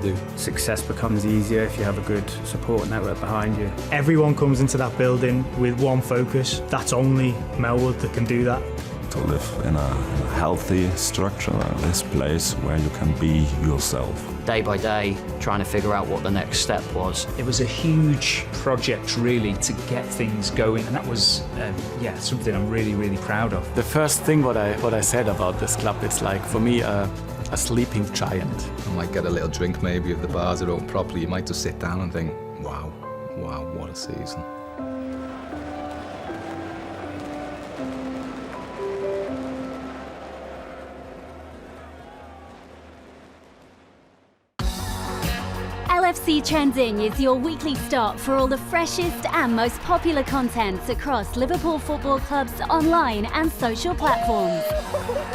The success becomes easier if you have a good support network behind you. Everyone comes into that building with one focus. That's only Melwood that can do that. To live in a healthy structure, this place where you can be yourself. Day by day, trying to figure out what the next step was. It was a huge project, really, to get things going, and that was, something I'm really, really proud of. The first thing what I said about this club, it's like, for me, a sleeping giant. You might get a little drink maybe if the bars are open properly. You might just sit down and think, wow, what a season. LFC Trending is your weekly stop for all the freshest and most popular content across Liverpool Football Club's online and social platforms.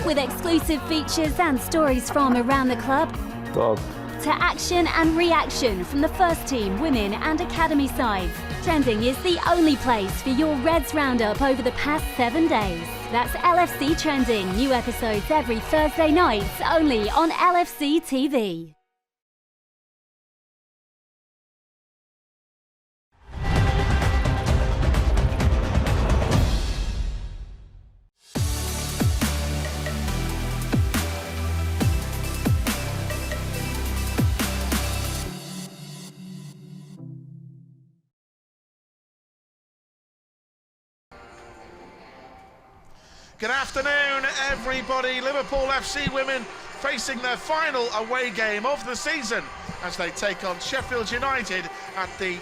With exclusive features and stories from around the club, to action and reaction from the first team, women and academy sides. Trending is the only place for your Reds roundup over the past 7 days. That's LFC Trending, new episodes every Thursday night, only on LFC TV. Good afternoon, everybody. Liverpool FC Women facing their final away game of the season as they take on Sheffield United at the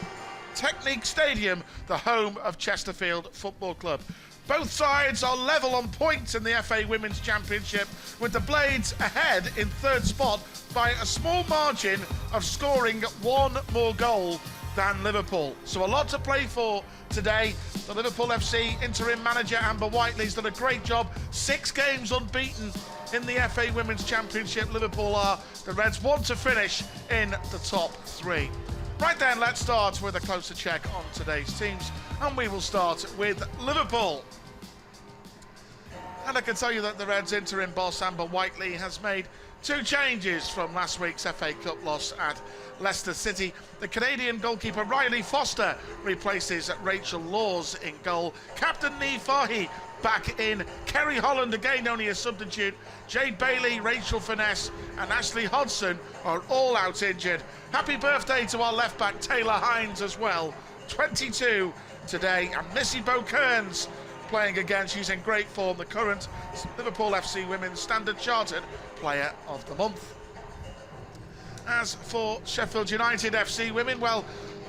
Technique Stadium, the home of Chesterfield Football Club. Both sides are level on points in the FA Women's Championship, with the Blades ahead in third spot by a small margin of scoring one more goal than Liverpool. So a lot to play for today. The Liverpool FC interim manager Amber Whiteley's done a great job. 6 games unbeaten in the FA Women's Championship. Liverpool are. The Reds want to finish in the top 3. Right then, let's start with a closer check on today's teams, and we will start with Liverpool. And I can tell you that the Reds interim boss Amber Whiteley has made 2 changes from last week's FA Cup loss at Leicester City. The Canadian goalkeeper Riley Foster replaces Rachel Laws in goal. Captain Nee Fahy back in. Kerry Holland, again only a substitute. Jade Bailey, Rachel Finesse and Ashley Hodgson are all out injured. Happy birthday to our left back Taylor Hines as well. 22 today. And Missy Kearns playing again. She's in great form. The current Liverpool FC Women's Standard Chartered Player of the Month. As for Sheffield United FC Women, well,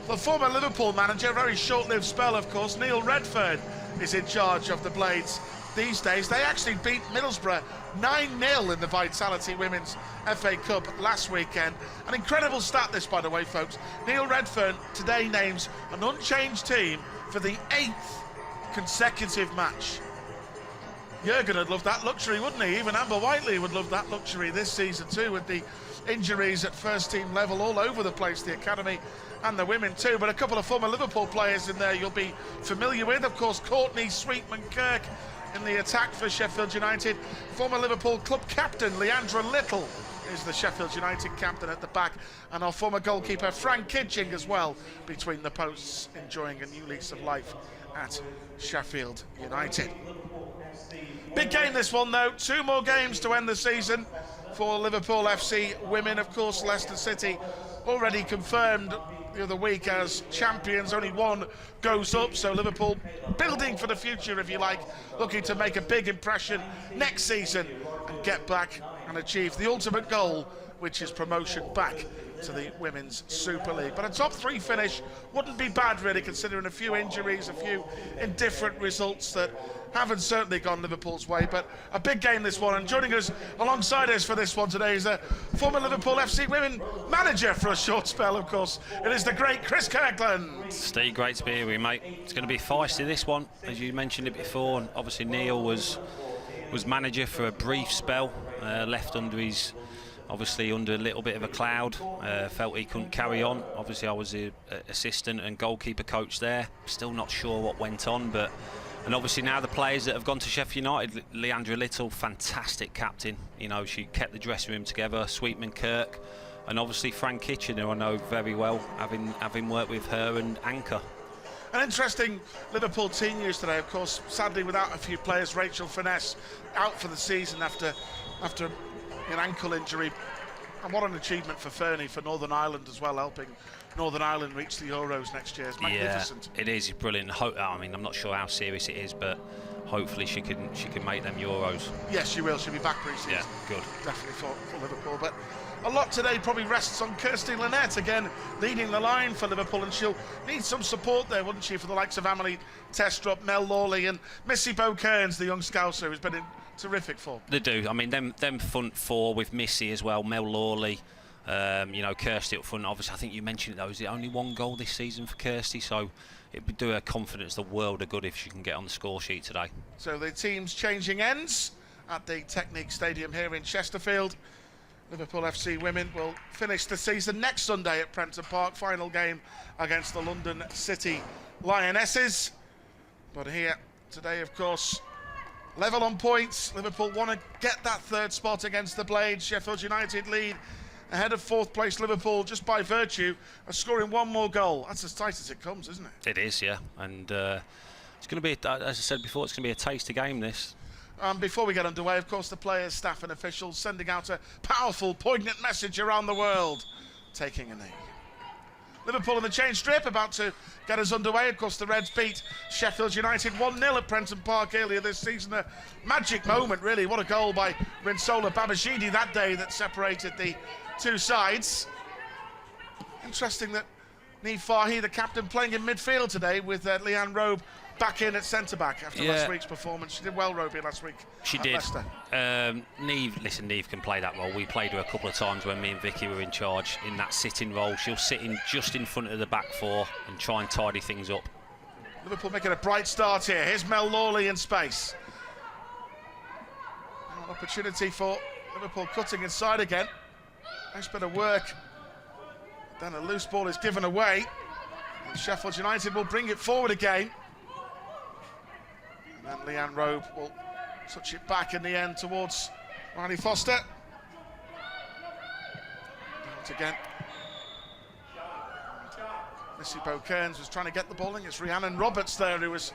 the former Liverpool manager, very short-lived spell of course, Neil Redfern is in charge of the Blades these days. They actually beat Middlesbrough 9-0 in the Vitality Women's FA Cup last weekend. An incredible stat this, by the way, folks. Neil Redfern today names an unchanged team for the 8th consecutive match. Jurgen would love that luxury, wouldn't he? Even Amber Whiteley would love that luxury this season too, with the injuries at first team level all over the place, the academy and the women too. But a couple of former Liverpool players in there you'll be familiar with. Of course, Courtney Sweetman-Kirk in the attack for Sheffield United. Former Liverpool club captain Leandra Little is the Sheffield United captain at the back, and our former goalkeeper Frank Kitching as well between the posts, enjoying a new lease of life at Sheffield United. Big game this one though. 2 more games to end the season for Liverpool FC Women. Of course, Leicester City already confirmed the other week as champions. Only one goes up, so Liverpool building for the future, if you like, looking to make a big impression next season and get back and achieve the ultimate goal, which is promotion back to the Women's Super League. But a top 3 finish wouldn't be bad, really, considering a few injuries, a few indifferent results that haven't certainly gone Liverpool's way. But a big game this one, and joining us alongside us for this one today is a former Liverpool FC Women manager for a short spell, of course. It is the great Chris Kirkland. Steve, great to be here with you, mate. It's going to be feisty, this one, as you mentioned it before, and obviously Neil was manager for a brief spell, left under a little bit of a cloud, felt he couldn't carry on. Obviously I was the assistant and goalkeeper coach there, still not sure what went on, and obviously now the players that have gone to Sheffield United, Leandra Little, fantastic captain, you know, she kept the dressing room together. Sweetman Kirk, and obviously Fran Kitchen, who I know very well, having worked with her and Anchor. An interesting Liverpool team news today, of course, sadly without a few players. Rachel Finesse out for the season after an ankle injury. And what an achievement for Fernie, for Northern Ireland as well, helping Northern Ireland reach the Euros next year. It's magnificent. Yeah, it is brilliant. I mean, I'm not sure how serious it is, but hopefully she can make them Euros. Yes, she will. She'll be back pre-season. Yeah, good. Definitely for Liverpool. But a lot today probably rests on Kirsty Lynette, again leading the line for Liverpool, and she'll need some support there, wouldn't she, for the likes of Amelie Testrup, Mel Lawley and Missy Bo-Kearns, the young Scouser, who's been in terrific form. They do. I mean, them front four with Missy as well, Mel Lawley, Kirsty up front. Obviously, I think you mentioned it, though, is it only one goal this season for Kirsty? So it would do her confidence the world of good if she can get on the score sheet today. So the team's changing ends at the Technique Stadium here in Chesterfield. Liverpool FC Women will finish the season next Sunday at Prenton Park, final game against the London City Lionesses. But here today, of course, level on points. Liverpool want to get that third spot against the Blades. Sheffield United lead ahead of fourth place Liverpool just by virtue of scoring one more goal. That's as tight as it comes, isn't it? It is, yeah. And it's going to be, as I said before, it's going to be a taster game, this. Before we get underway, of course, the players, staff and officials sending out a powerful, poignant message around the world, taking a knee. Liverpool in the change strip, about to get us underway. Of course, the Reds beat Sheffield United 1-0 at Prenton Park earlier this season. A magic moment, really. What a goal by Rinsola Babashidi that day that separated the two sides. Interesting that Niamh Fahey, the captain, playing in midfield today with Leanne Robe back in at centre-back after last week's performance. She did well, Roby, last week. She did. Niamh can play that role. We played her a couple of times when me and Vicky were in charge in that sitting role. She'll sit in just in front of the back four and try and tidy things up. Liverpool making a bright start here. Here's Mel Lawley in space. An opportunity for Liverpool cutting inside again. Nice bit of work. Then a loose ball is given away. And Sheffield United will bring it forward again. And then Leanne Robe will touch it back in the end towards Riley Foster. Out again. Missy Bo-Kearns was trying to get the ball in. It's Rhiannon Roberts there who was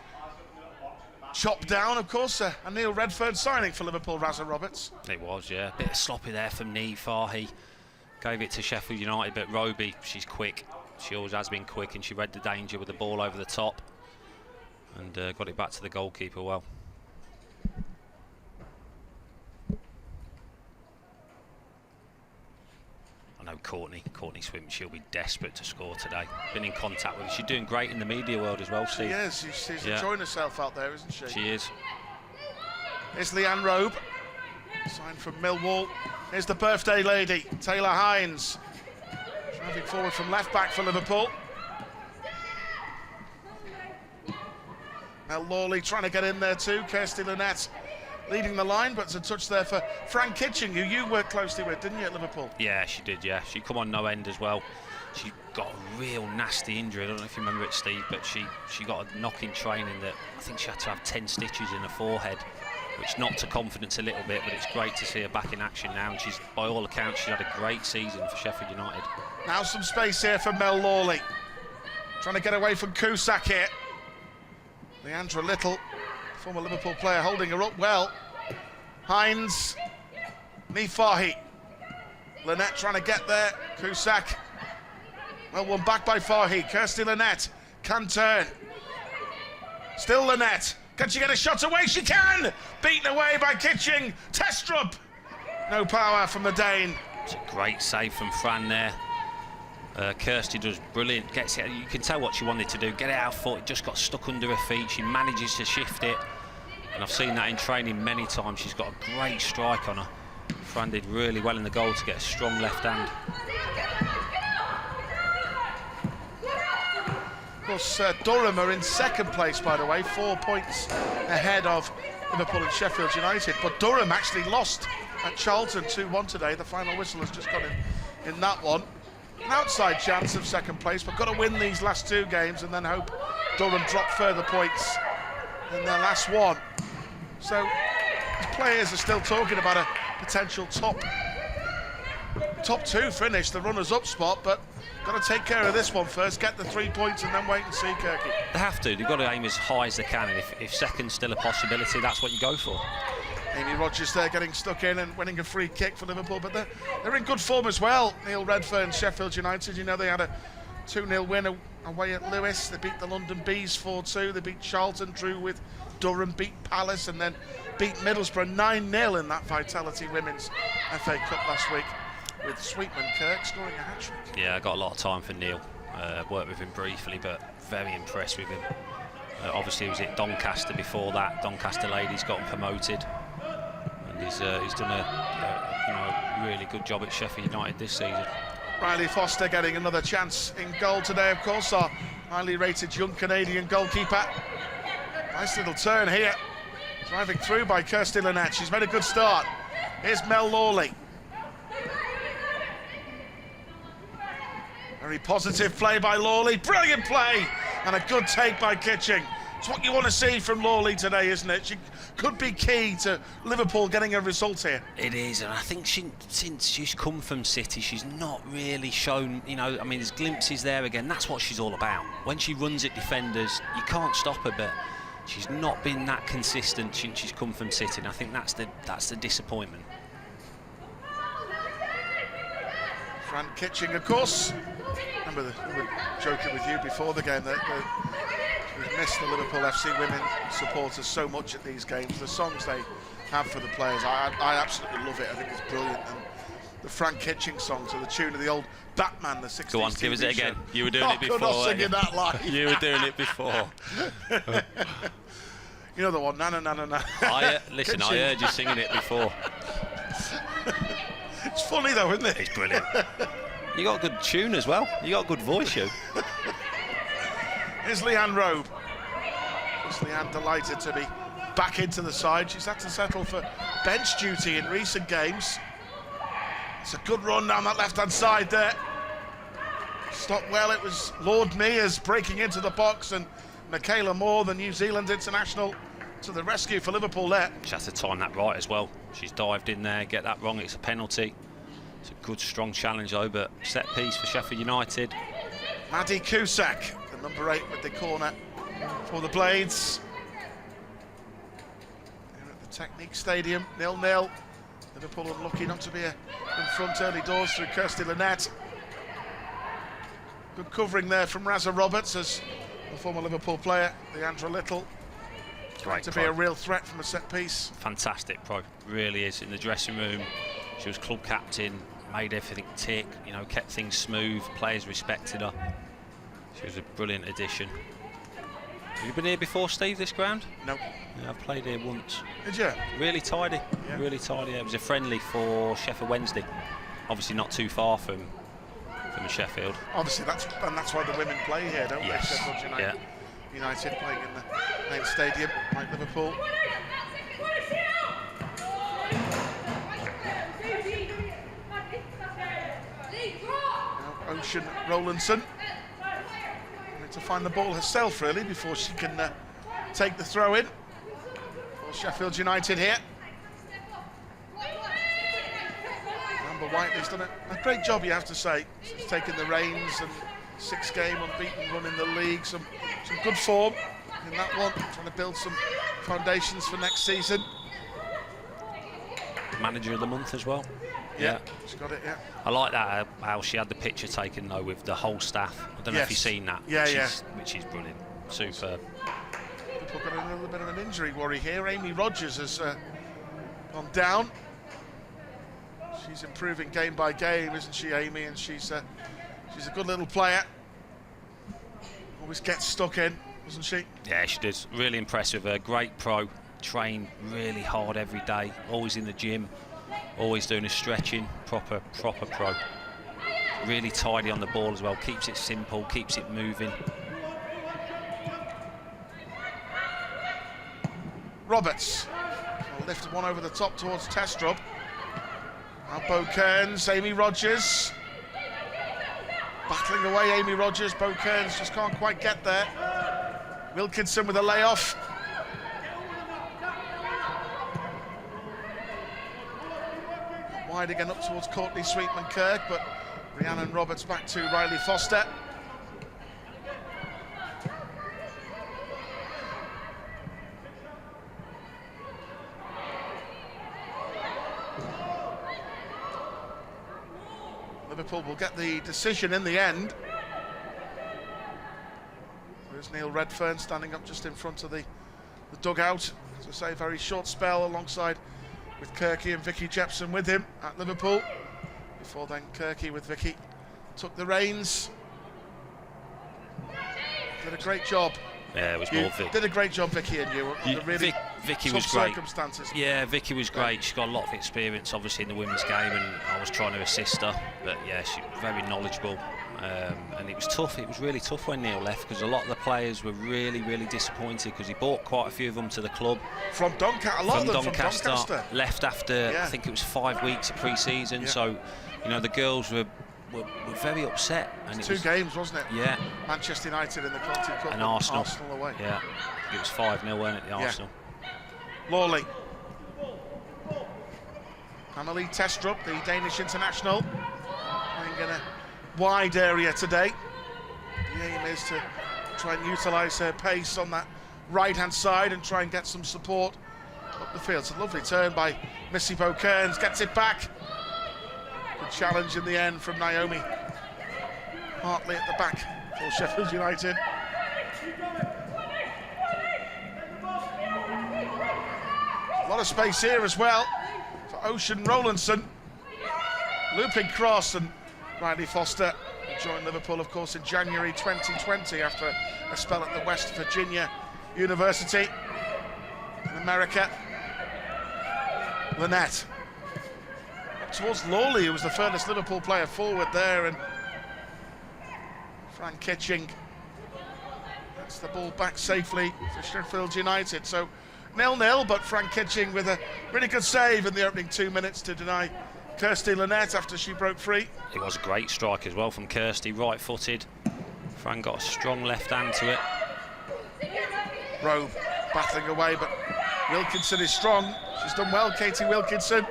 chopped down, of course. A Neil Redfern signing for Liverpool, Razza Roberts. It was, yeah. Bit of sloppy there from Niamh Fahey. Gave it to Sheffield United, but Roby, she's quick. She always has been quick, and she read the danger with the ball over the top. And got it back to the goalkeeper well. I know Courtney Swim, she'll be desperate to score today. Been in contact with her. She's doing great in the media world as well, Steve. She is. She's enjoying herself out there, isn't she? She is. Here's Leanne Robe, signed from Millwall. Here's the birthday lady, Taylor Hines. Driving forward from left back for Liverpool. Mel Lawley trying to get in there too. Kirsty Lynette leading the line, but it's a touch there for Fran Kitchen, who you worked closely with, didn't you, at Liverpool? Yeah, she did, yeah. She come on no end as well. She got a real nasty injury. I don't know if you remember it, Steve, but she got a knock in training that I think she had to have 10 stitches in her forehead, which knocked her confidence a little bit, but it's great to see her back in action now, and she's, by all accounts, she's had a great season for Sheffield United. Now some space here for Mel Lawley. Trying to get away from Cusack here. Leandra Little, former Liverpool player, holding her up well. Hines, Niamh Fahey. Lynette trying to get there. Cusack. Well, one back by Fahey. Kirsty Lynette can turn. Still Lynette. Can she get a shot away? She can! Beaten away by Kitching. Testrup. No power from the Dane. It's a great save from Fran there. Kirsty does brilliant, gets it, you can tell what she wanted to do, get it out foot, it just got stuck under her feet, she manages to shift it, and I've seen that in training many times. She's got a great strike on her. Fran did really well in the goal to get a strong left hand. Of course, Durham are in second place, by the way, 4 points ahead of Liverpool and Sheffield United, but Durham actually lost at Charlton 2-1 today. The final whistle has just gone in that one. An outside chance of second place, but got to win these last two games and then hope Durham drop further points in their last one. So players are still talking about a potential top top two finish, the runners-up spot, but got to take care of this one first, get the 3 points and then wait and see, Kirky. They have to. They've got to aim as high as they can, and if second's still a possibility, that's what you go for. Amy Rogers there getting stuck in and winning a free kick for Liverpool, but they're in good form as well. Neil Redfern, Sheffield United, you know they had a 2-0 win away at Lewis. They beat the London Bees 4-2. They beat Charlton, drew with Durham, beat Palace, and then beat Middlesbrough 9-0 in that Vitality Women's FA Cup last week, with Sweetman Kirk scoring a hat-trick. Yeah, I got a lot of time for Neil. Worked with him briefly, but very impressed with him. Obviously, he was at Doncaster before that. Doncaster ladies got him promoted, and he's done a really good job at Sheffield United this season. Riley Foster getting another chance in goal today, of course, our highly rated young Canadian goalkeeper. Nice little turn here, driving through by Kirsty Lynette. She's made a good start. Here's Mel Lawley. Very positive play by Lawley, brilliant play, and a good take by Kitching. It's what you want to see from Lawley today, isn't it? She could be key to Liverpool getting a result here. It is, and I think since she's come from City, she's not really shown, I mean, there's glimpses there again. That's what she's all about. When she runs at defenders, you can't stop her, but she's not been that consistent since she's come from City, and I think that's the disappointment. Fran Kitching, of course. Remember, we were joking with you before the game that we've missed the Liverpool FC women supporters so much at these games. The songs they have for the players, I absolutely love it. I think it's brilliant. And the Frank Kitching song to the tune of the old Batman, the 60s. Go on, give us it again. You were doing it before. I'm not singing that live. You were doing it before. You know the one, na na na na na. Listen, I heard you singing it before. It's funny though, isn't it? It's brilliant. You got a good tune as well. You got a good voice, you. Here's Leanne Robe. Leanne delighted to be back into the side. She's had to settle for bench duty in recent games. It's a good run down that left-hand side there. Stopped well. It was Lord Mears breaking into the box, and Michaela Moore, the New Zealand international, to the rescue for Liverpool there. She has to time that right as well. She's dived in there, get that wrong, it's a penalty. It's a good, strong challenge though, but set piece for Sheffield United. Maddie Cusack, the number 8 with the corner for the Blades. Here at the Technique Stadium, 0-0. Liverpool unlucky not to be in front early doors through Kirsty Lynette. Good covering there from Razza Roberts as the former Liverpool player, Leandra Little. Trying to be a real threat from a set piece. Fantastic pro, really is. In the dressing room, she was club captain, made everything tick, kept things smooth, players respected her. She was a brilliant addition. Have you been here before, Steve, this ground? No. Yeah, I've played here once. Did you? Really tidy, really tidy. It was a friendly for Sheffield Wednesday. Obviously not too far from Sheffield. Obviously, that's why the women play here, don't they? Sheffield United. United playing in the main stadium, like Liverpool. Now Ocean Rowlandson wanting to find the ball herself really before she can take the throw in for Sheffield United here. Amber Whiteley's done a great job, you have to say. She's taken the reins and 6-game unbeaten run in the league, some good form in that one, trying to build some foundations for next season. Manager of the month as well. Yeah, she's got it, I like that, how she had the picture taken though with the whole staff. I don't know if you've seen that, which is brilliant, superb. We've got a little bit of an injury worry here. Amy Rogers has gone down. She's improving game by game, isn't she, Amy? And she's a good little player. Always gets stuck in, doesn't she? Yeah, she does. Really impressive. A great pro. Trained really hard every day. Always in the gym. Always doing a stretching. Proper pro. Really tidy on the ball as well. Keeps it simple. Keeps it moving. Roberts. Lifted one over the top towards Testrup. Now Bo Kearns, Amy Rogers. Battling away, Amy Rogers. Bo Kearns just can't quite get there. Wilkinson with a layoff. wide again up towards Courtney Sweetman-Kirk, but Rhiannon Roberts back to Riley Foster. Liverpool will get the decision in the end. There's Neil Redfern standing up just in front of the dugout. As I say, very short spell alongside with Kirky and Vicky Jepson with him at Liverpool. Before then, Kirky with Vicky took the reins. Did a great job. Yeah, it was more Vic. Did a great job, Vicky, and you under really Vicky tough was great. circumstances. Yeah, Vicky was great. She's got a lot of experience, obviously, in the women's game, and I was trying to assist her. But yeah, she's very knowledgeable. And it was tough. It was really tough when Neil left, because a lot of the players were really, really disappointed, because he bought quite a few of them to the club. From Doncaster, a lot of them from Doncaster. Left after, I think it was 5 weeks of pre-season. So, you know, the girls were very upset. And it was 2 games, wasn't it? Yeah. Manchester United in the Conti Cup and Arsenal away. Yeah, it was 5-0, wasn't it, the Arsenal? Lawley. Amelie Testrup, the Danish international, playing in a wide area today. The aim is to try and utilise her pace on that right-hand side and try and get some support up the field. It's a lovely turn by Missy Kearns, gets it back. Good challenge in the end from Naomi Hartley at the back for Sheffield United. A lot of space here as well for Ocean Rowlandson. Looping cross, and Riley Foster joined Liverpool, of course, in January 2020 after a spell at the West Virginia University in America. Lynette up towards Lawley, who was the furthest Liverpool player forward there, and Fran Kitching gets the ball back safely for Sheffield United. So 0-0, but Fran Kitching with a really good save in the opening 2 minutes to deny Kirsty Lynette after she broke free. It was a great strike as well from Kirsty, right-footed. Fran got a strong left hand to it. Rowe battling away, but Wilkinson is strong. She's done well, Katie Wilkinson.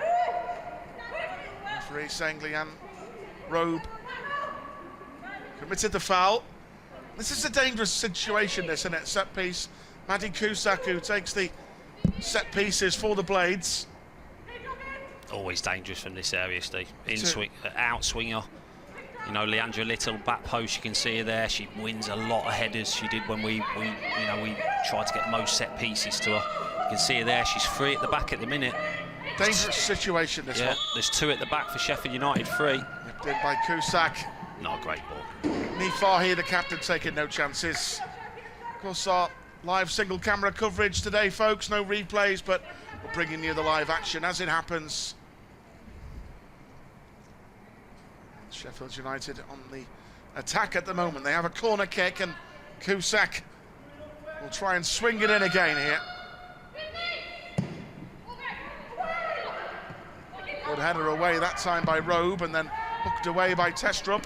Referee saying Leanne Rowe committed the foul. This is a dangerous situation, this, isn't it? Set piece. Maddie Cusack, who takes the set pieces for the Blades. Always dangerous from this area, Steve. Out swinger. You know, Leandra Little, back post, you can see her there. She wins a lot of headers. She did when we tried to get most set pieces to her. You can see her there. She's free at the back at the minute. Dangerous situation, this one. There's 2 at the back for Sheffield United, free. Nipped in by Cusack. Not a great ball. Nii Fahy, the captain, taking no chances. Of course, our live single camera coverage today, folks. No replays, but we're bringing you the live action as it happens. Sheffield United on the attack at the moment. They have a corner kick, and Cusack will try and swing it in again here. Good header away that time by Robe, and then hooked away by Testrup.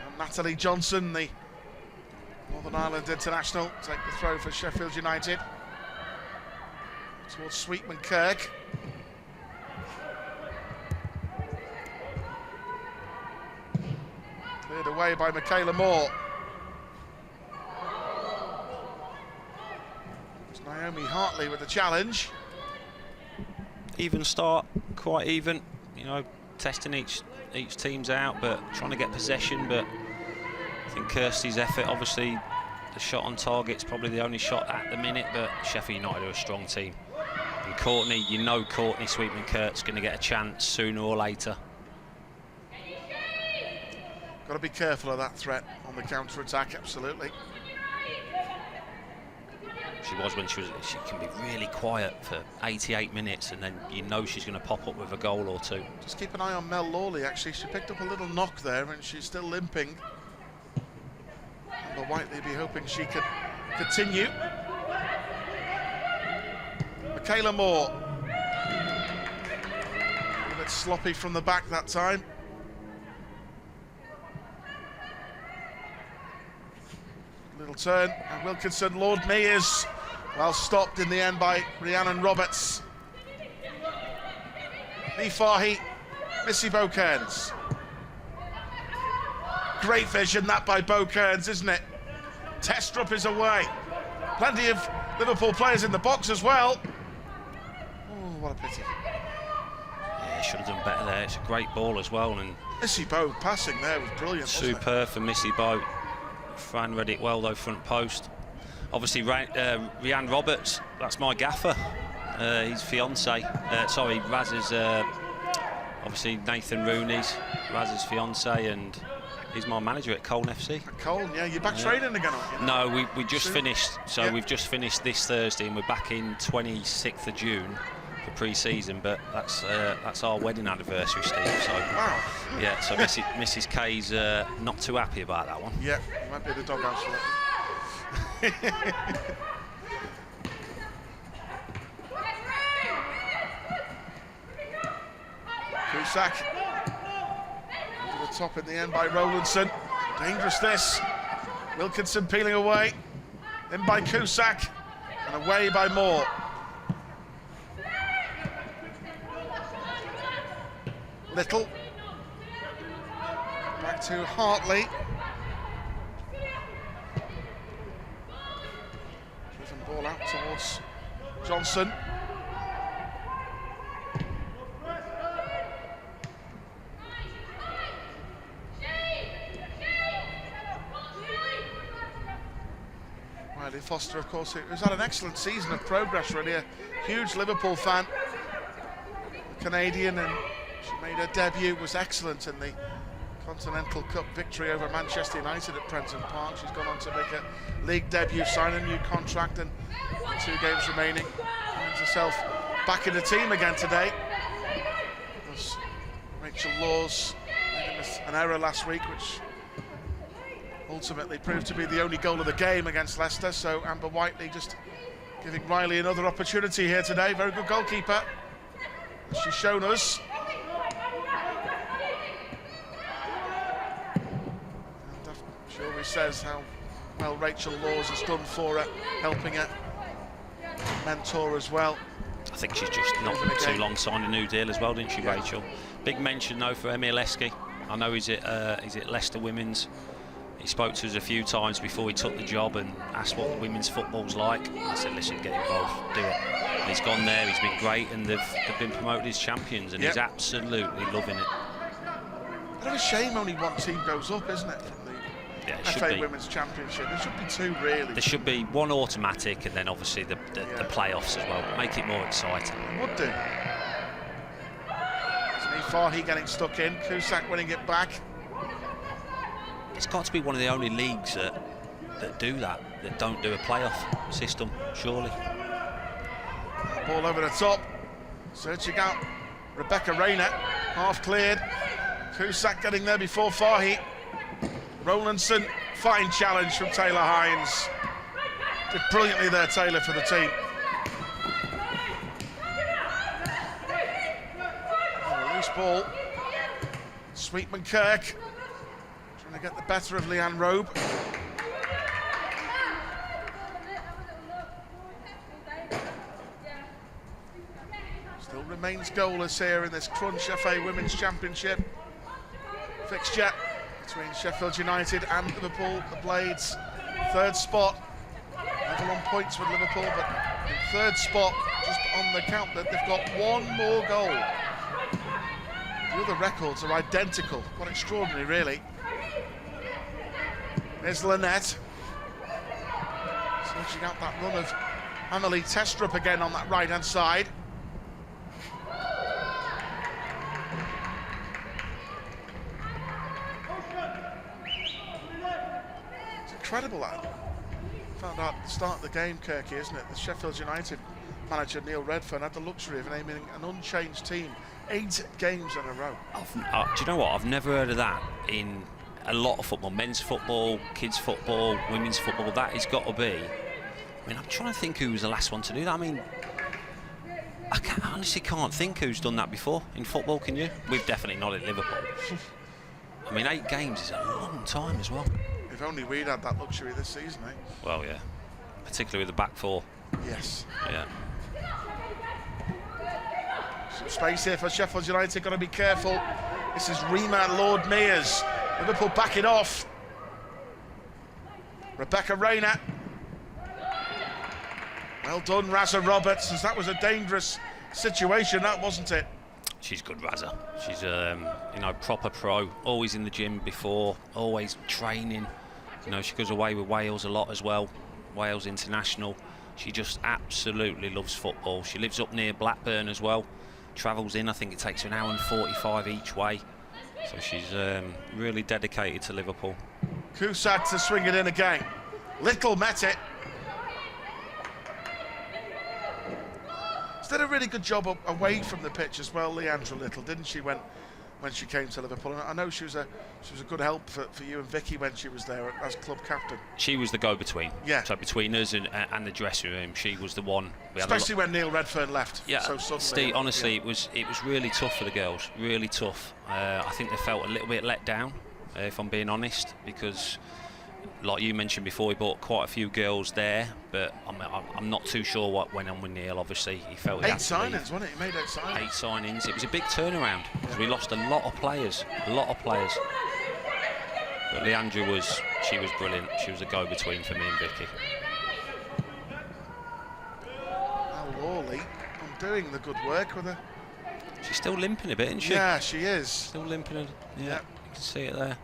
And Natalie Johnson, the Northern Ireland international, take the throw for Sheffield United. Towards Sweetman-Kirk. Cleared away by Michaela Moore. It's Naomi Hartley with the challenge. Even start, quite even. You know, testing each team's out, but trying to get possession. But I think Kirsty's effort, obviously, the shot on target's probably the only shot at the minute. But Sheffield United are a strong team. And Courtney, you know, Courtney Sweetman-Kirk's going to get a chance sooner or later. Got to be careful of that threat on the counter-attack, absolutely. She was when she can be really quiet for 88 minutes, and then you know she's going to pop up with a goal or 2. Just keep an eye on Mel Lawley, actually. She picked up a little knock there, and she's still limping. Amber Whiteley be hoping she can continue. Michaela Moore. A bit sloppy from the back that time. Little turn, and Wilkinson, Lord Mears, well stopped in the end by Rhiannon Roberts. Lee Farhi, Missy Bo-Kearns. Great vision that by Bo-Kearns, isn't it? Testrup is away. Plenty of Liverpool players in the box as well. Oh, what a pity. Yeah, should have done better there. It's a great ball as well. And Missy Bo passing there was brilliant. Superb for Missy Bo. Fran read it well though, front post. Obviously, Rhiannon Roberts, that's my gaffer. His fiance. Sorry, Raz's. Obviously, Nathan Rooney's Raz's fiance, and he's my manager at Colne FC. At Colne, yeah. You're back training again, aren't you? No, we just finished. So we've just finished this Thursday, and we're back in 26th of June for pre-season. But that's our wedding anniversary, Steve. So wow. Yeah. So Mrs. K's not too happy about that one. Yeah, might be the doghouse for it. Cusack over the top in the end by Rowlandson. Dangerous this. Wilkinson peeling away. In by Cusack and away by Moore. Little. Back to Hartley. Driven ball out towards Johnson. Riley Foster, of course, who's had an excellent season of progress, really, a huge Liverpool fan. The Canadian, and she made her debut, was excellent in the Continental Cup victory over Manchester United at Prenton Park. She's gone on to make a league debut, sign a new contract, and 2 games remaining. Finds herself back in the team again today. As Rachel Laws made an error last week, which ultimately proved to be the only goal of the game against Leicester. So Amber Whiteley just giving Riley another opportunity here today. Very good goalkeeper, as she's shown us. She says how well Rachel Laws has done for her, helping her mentor as well. I think she's just not too long signed a new deal as well, didn't she, yeah. Rachel? Big mention though for Emil Esky. I know he's at Leicester Women's. He spoke to us a few times before he took the job and asked what women's football's like. I said, listen, get involved, do it. And he's gone there, he's been great, and they've been promoted as champions, and he's absolutely loving it. Bit of a shame only one team goes up, isn't it, from the FA Women's Championship? There should be 2, really. There should be 1 automatic, and then obviously the playoffs as well. Make it more exciting. It would do. Lee Farhi getting stuck in, Cusack winning it back. It's got to be one of the only leagues that do that don't do a playoff system, surely. Ball over the top, searching out Rebecca Rayner, half cleared. Cusack getting there before Farhi. Rowlandson, fine challenge from Taylor Hines. Did brilliantly there, Taylor, for the team. Oh, loose ball. Sweetman Kirk trying to get the better of Leanne Robe. Still remains goalless here in this Crunch FA Women's Championship fixture between Sheffield United and Liverpool. The Blades, 3rd spot, level on points with Liverpool, but in 3rd spot, just on the count that they've got 1 more goal. The other records are identical. Quite extraordinary, really. There's Lynette, searching out that run of Annalie Testrup again on that right-hand side. Incredible that. Found out at the start of the game, Kirky, isn't it? The Sheffield United manager Neil Redfern had the luxury of naming an unchanged team 8 games in a row. Do you know what? I've never heard of that in a lot of football. Men's football, kids football, women's football. That has got to be. I mean, I'm trying to think who was the last one to do that. I mean, I honestly can't think who's done that before in football. Can you? We've definitely not at Liverpool. I mean, 8 games is a long time as well. If only we'd had that luxury this season, eh? Well, yeah. Particularly with the back four. Yes. Yeah. Some space here for Sheffield United, got to be careful. This is Rima Lord Mears. Liverpool backing off. Rebecca Rayner. Well done, Raza Roberts, as that was a dangerous situation, that wasn't it? She's good, Raza. She's you know, proper pro, always in the gym before, always training. You know, she goes away with Wales a lot as well, Wales International. She just absolutely loves football. She lives up near Blackburn as well. Travels in, I think it takes her an hour and 45 each way. So she's really dedicated to Liverpool. Cusack to swing it in again. Little met it. She did a really good job away from the pitch as well, Leandra Little, didn't she, when she came to Liverpool? And I know she was a good help for you and Vicky when she was there as club captain. She was the go-between. Yeah. So between us and the dressing room, she was the one. Especially when Neil Redfern left. Yeah. So suddenly. Steve, honestly, it was really tough for the girls. Really tough. I think they felt a little bit let down, if I'm being honest, because, like you mentioned before, we bought quite a few girls there, but I'm not too sure what went on with Neil. Obviously, he felt 8 signings, wasn't it? He made 8 signings. 8 signings. It was a big turnaround because we lost a lot of players. But Leandra was brilliant. She was a go-between for me and Vicky. Now Lawley, doing the good work with her. She's still limping a bit, isn't she? Yeah, she is. Still limping. Yeah, you can see it there.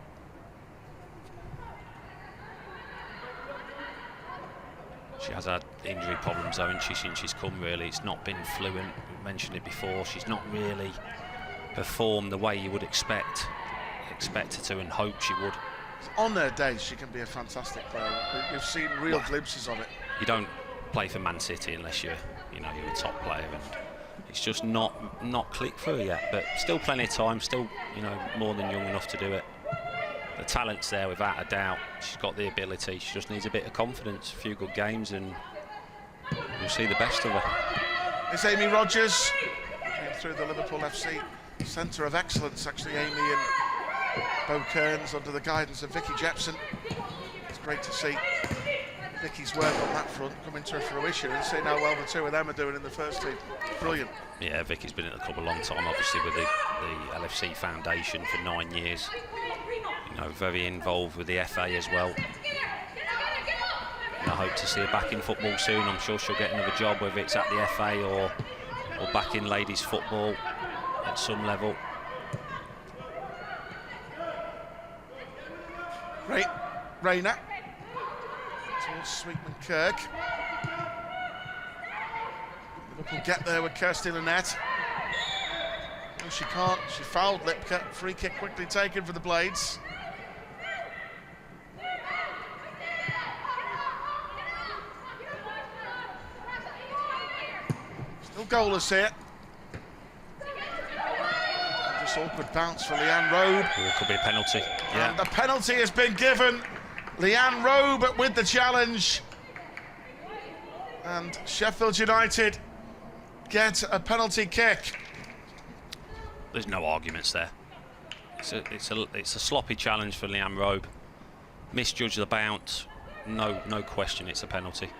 She has had injury problems, though, hasn't she, since she's come, really. It's not been fluent. We mentioned it before. She's not really performed the way you would expect her to and hope she would. On her days, she can be a fantastic player. We've seen real glimpses of it. You don't play for Man City unless you're a top player, and it's just not clicked for her yet. But still plenty of time, still, more than young enough to do it. The talent's there without a doubt. She's got the ability. She just needs a bit of confidence, a few good games, and we'll see the best of her. It's Amy Rogers, came through the Liverpool FC Centre of Excellence, actually, Amy and Bo Kearns under the guidance of Vicky Jepson. It's great to see Vicky's work on that front coming to fruition and seeing how well the two of them are doing in the first team. Brilliant. Yeah, Vicky's been at the club a long time, obviously, with the LFC Foundation for 9 years. Very involved with the FA as well. And I hope to see her back in football soon. I'm sure she'll get another job, whether it's at the FA or back in ladies football at some level. Rayner towards Sweetman Kirk. Liverpool get there with Kirsty Lynette. No, she can't. She fouled Lipka. Free kick quickly taken for the Blades. Still goalless here. Just awkward bounce for Leanne Robe. It could be a penalty. Yeah. And the penalty has been given. Leanne Robe with the challenge. And Sheffield United get a penalty kick. There's no arguments there. It's a sloppy challenge for Leanne Robe. Misjudged the bounce. No question, it's a penalty.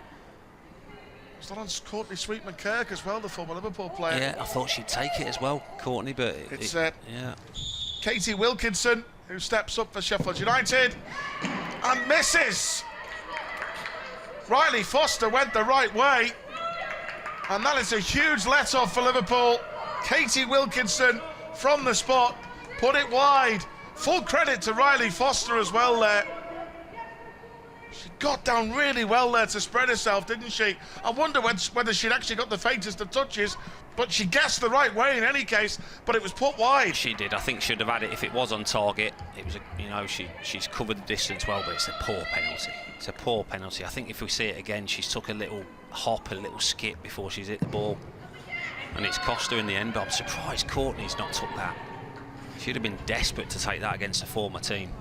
It's not on Courtney Sweetman Kirk as well, the former Liverpool player. Yeah, I thought she'd take it as well, Courtney, but it's yeah. Katie Wilkinson who steps up for Sheffield United and misses. Riley Foster went the right way, and that is a huge let-off for Liverpool. Katie Wilkinson from the spot put it wide. Full credit to Riley Foster as well there. She got down really well there to spread herself, didn't she? I wonder whether she'd actually got the faintest of touches, but she guessed the right way in any case, but it was put wide. She did. I think she'd have had it if it was on target. It was, she's covered the distance well, but it's a poor penalty. It's a poor penalty. I think if we see it again, she's took a little hop, a little skip before she's hit the ball, and it's cost her in the end. But I'm surprised Courtney's not took that. She'd have been desperate to take that against a former team.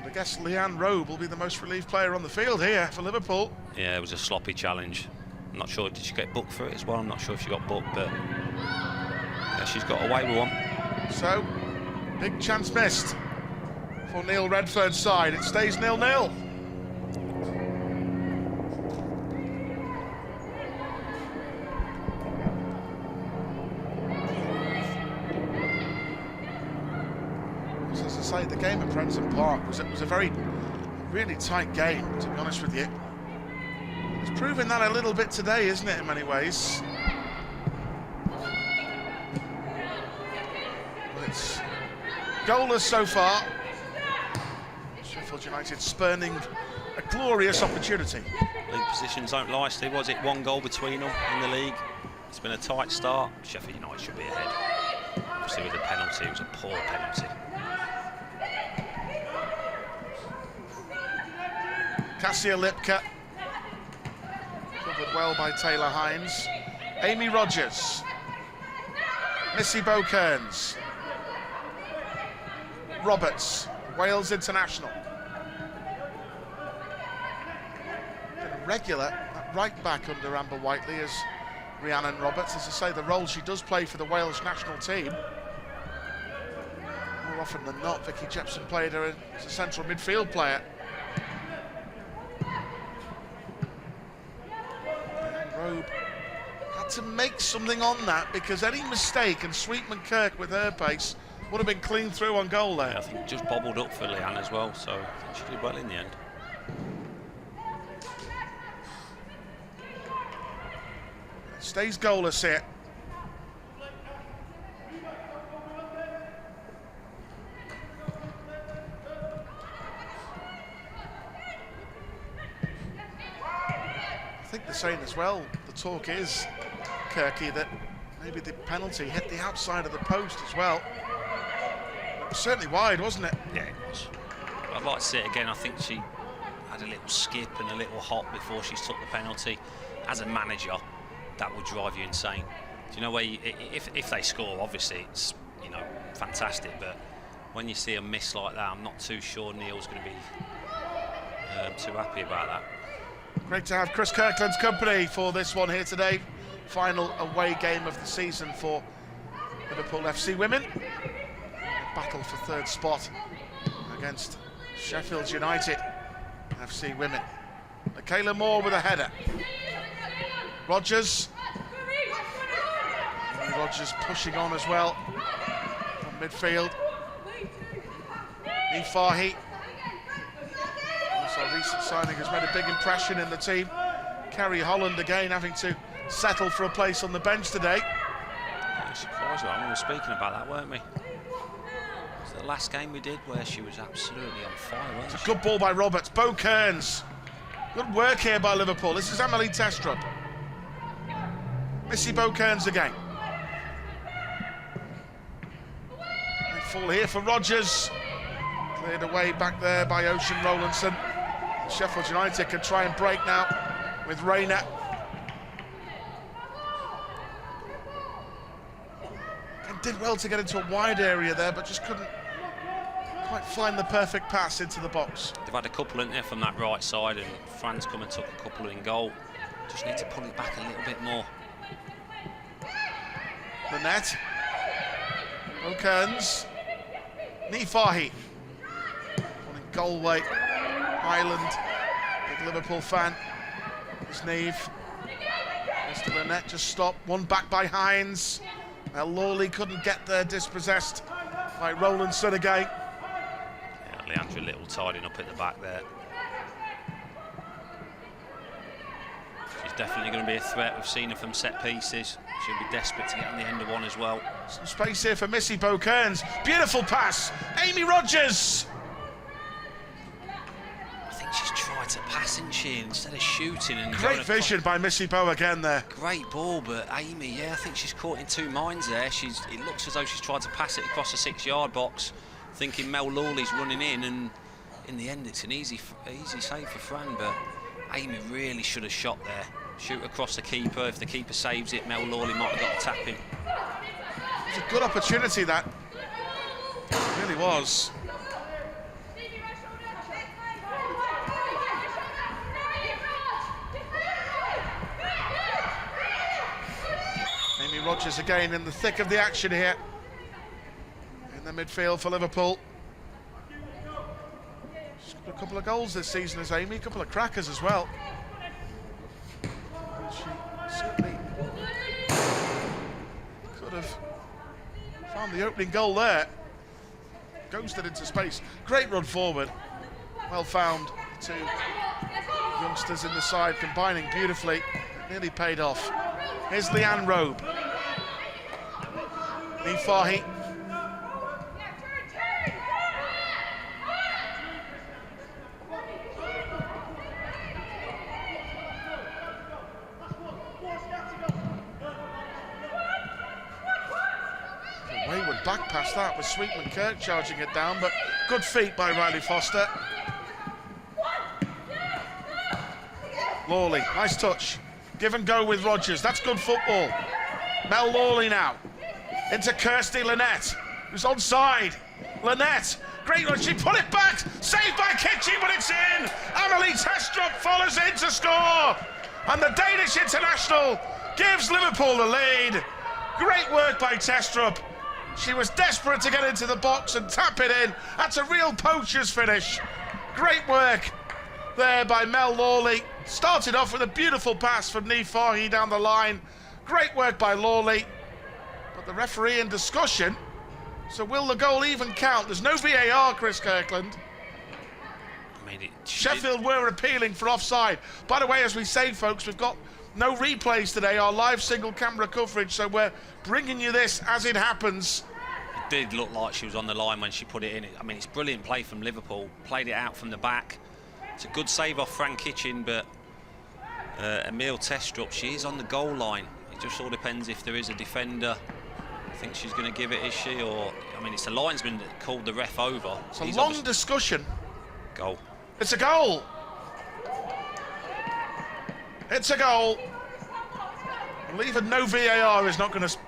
I guess Leanne Robe will be the most relieved player on the field here for Liverpool. Yeah, it was a sloppy challenge. I'm not sure, did she get booked for it as well? I'm not sure if she got booked, but yeah, she's got away with one. So, Big chance missed for Neil Redfern's side. It stays 0-0. As I say, the game at Prenton Park was a really tight game, to be honest with you. It's proving that a little bit today, isn't it, in many ways? But it's goalless so far. Sheffield United spurning a glorious opportunity. League positions don't lie, Steve. Was it 1 goal between them in the league? It's been a tight start. Sheffield United should be ahead. Obviously with the penalty, it was a poor penalty. Cassia Lipka, covered well by Taylor Hines. Amy Rogers, Missy Bow-Kearns, Roberts, Wales international. Been a regular at right back under Amber Whiteley as Rhiannon Roberts. As I say, the role she does play for the Wales national team. More often than not, Vicky Jepson played her as a central midfield player. Robe had to make something on that, because any mistake, and Sweetman Kirk with her pace would have been clean through on goal there. Yeah, I think just bobbled up for Leanne as well, so I think she did well in the end. Stays goalless here. I think they're saying as well, the talk is, Kirky, that maybe the penalty hit the outside of the post as well. It was certainly wide, wasn't it? Yeah, it was. I'd like to see it again. I think she had a little skip and a little hop before she took the penalty. As a manager, that would drive you insane. Do you know where if they score, obviously it's, you know, fantastic, but when you see a miss like that, I'm not too sure Neil's going to be too happy about that. Great to have Chris Kirkland's company for this one here today. Final away game of the season for Liverpool FC Women. A battle for third spot against Sheffield United FC Women. Michaela Moore with a header. Rogers. Rogers pushing on as well from midfield. Fahy. Our recent signing has made a big impression in the team. Carrie Holland again having to settle for a place on the bench today. Yeah, surprised me. We were speaking about that, weren't we? It was the last game we did where she was absolutely on fire, wasn't she? Good ball by Roberts. Bow-Kearns. Good work here by Liverpool. This is Emily Testrup. Missy Bow-Kearns again. They fall here for Rogers. Cleared away back there by Ocean Rowlandson. Sheffield United can try and break now with Rayner. And did well to get into a wide area there, but just couldn't quite find the perfect pass into the box. They've had a couple in there from that right side, and Fran's come and took a couple in goal. Just need to pull it back a little bit more. The net. Bow-Kearns. Fahy. One in Galway. Ireland. Big Liverpool fan. It's Neve. Rest of the net just stopped. One back by Hines. Now Lawley couldn't get there, dispossessed by Rowlandson again. Yeah, Leandra Little tidying up at the back there. She's definitely going to be a threat. We've seen her from set pieces. She'll be desperate to get on the end of one as well. Some space here for Missy Bow-Kearns. Beautiful pass. Amy Rogers. I think she's tried to pass, isn't she, instead of shooting. And Great vision by Missy Bow again there. Great ball, but Amy, yeah, I think she's caught in two minds there. It looks as though she's tried to pass it across the 6-yard box, thinking Mel Lawley's running in, and in the end it's an easy save for Fran, but Amy really should have shot there. Shoot across the keeper. If the keeper saves it, Mel Lawley might have got a tap in. It's a good opportunity, that. It really was. Amy Rogers again in the thick of the action here in in the midfield for Liverpool. She's got a couple of goals this season as Amy, a couple of crackers as well. She certainly could have found the opening goal there. Ghosted into space. Great run forward. Well found. Two youngsters in the side combining beautifully. Nearly paid off. Here's Leanne Robe. Nifahi. Wayward back past that with Sweetman Kirk charging it down, but good feet by Riley Foster. Lawley, nice touch. Give and go with Rogers, that's good football. Mel Lawley now. Into Kirsty Lynette, who's onside. Lynette, great run, she put it back. Saved by Kitchie, but it's in. Amelie Testrup follows in to score. And the Danish international gives Liverpool the lead. Great work by Testrup. She was desperate to get into the box and tap it in. That's a real poacher's finish. Great work there by Mel Lawley. Started off with a beautiful pass from Nifahi down the line. Great work by Lawley. But the referee in discussion. So will the goal even count? There's no VAR, Chris Kirkland. I mean, Sheffield were appealing for offside. By the way, as we say, folks, we've got no replays today, our live single camera coverage, so we're bringing you this as it happens. It did look like she was on the line when she put it in. I mean, it's brilliant play from Liverpool. Played it out from the back. It's a good save off Fran Kitchen, but Emile Testrup, she is on the goal line. It just all depends if there is a defender. I think she's going to give it, is she? Or, I mean, it's the linesman that called the ref over. It's a long discussion. Goal. It's a goal. It's a goal. Well, even no VAR is not going to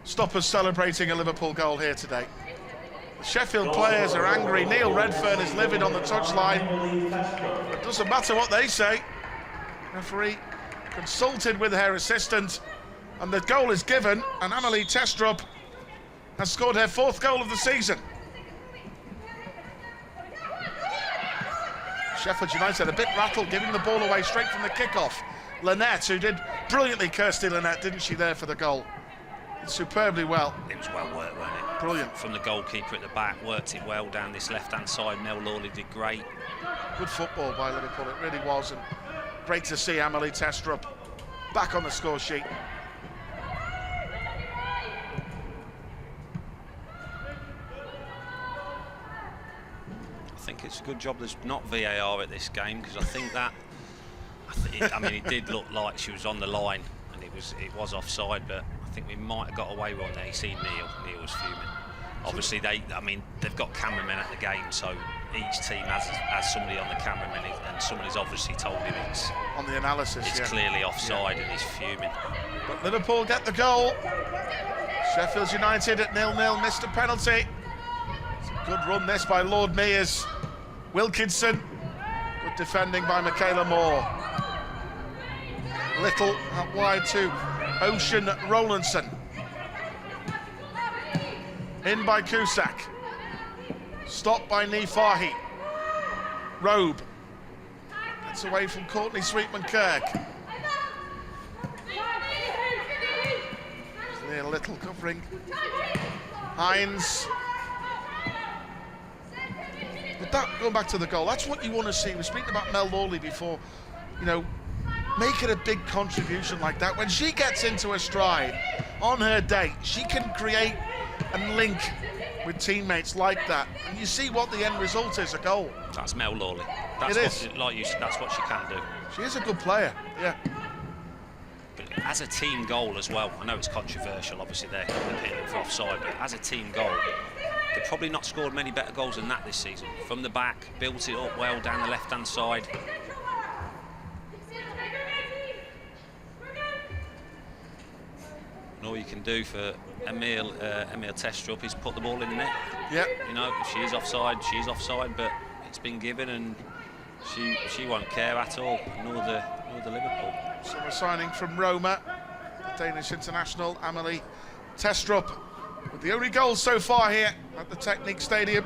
stop us celebrating a Liverpool goal here today. The Sheffield players are angry. Neil Redfern is livid on the touchline. It doesn't matter what they say. Referee consulted with her assistant, and the goal is given, and Amelie Testrup has scored her 4th goal of the season. Sheffield United a bit rattled, giving the ball away straight from the kickoff. Lynette, who did brilliantly, Kirsty Lynette, didn't she, there for the goal? Did superbly well. It was well worked, wasn't it? Brilliant. From the goalkeeper at the back, worked it well down this left-hand side. Mel Lawley did great. Good football by Liverpool, it really was, and great to see Amelie Testrup back on the score sheet. I think it's a good job there's not VAR at this game, because I think that, I mean, it did look like she was on the line and it was offside, but I think we might have got away with it. You see Neil was fuming. Obviously, they've got cameramen at the game, so each team has somebody on the cameraman, and somebody's obviously told him it's on the analysis. It's clearly offside, and he's fuming. But Liverpool get the goal. Sheffield United at 0-0, missed a penalty. It's a good run this by Lord Mears. Wilkinson, good defending by Michaela Moore. Little out wide to Ocean Rowlandson. In by Cusack. Stopped by Nifahi. Robe. Gets away from Courtney Sweetman Kirk. Little covering. Hines. But that, going back to the goal, that's what you want to see. We were speaking about Mel Lawley before, you know, making a big contribution like that. When she gets into her stride on her day, she can create and link with teammates like that. And you see what the end result is, a goal. That's Mel Lawley. Like you said, that's what she can do. She is a good player, yeah. But as a team goal as well, I know it's controversial, obviously they're appealing for offside, but as a team goal, they've probably not scored many better goals than that this season. From the back, built it up well down the left-hand side. And all you can do for Emile Testrup is put the ball in the net. Yep. You know, if she is offside, she's offside, but it's been given, and she won't care at all, nor the Liverpool. Summer signing from Roma, Danish international Amelie Testrup But the only goal so far here at the Technique Stadium.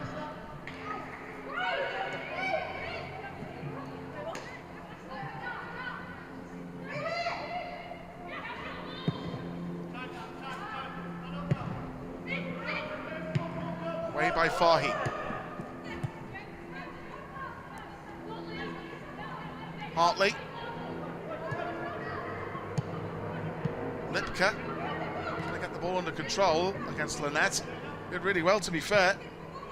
Away by Fahy. Hartley. Lipka. Trying to get the ball under control against Lynette. Did really well, to be fair.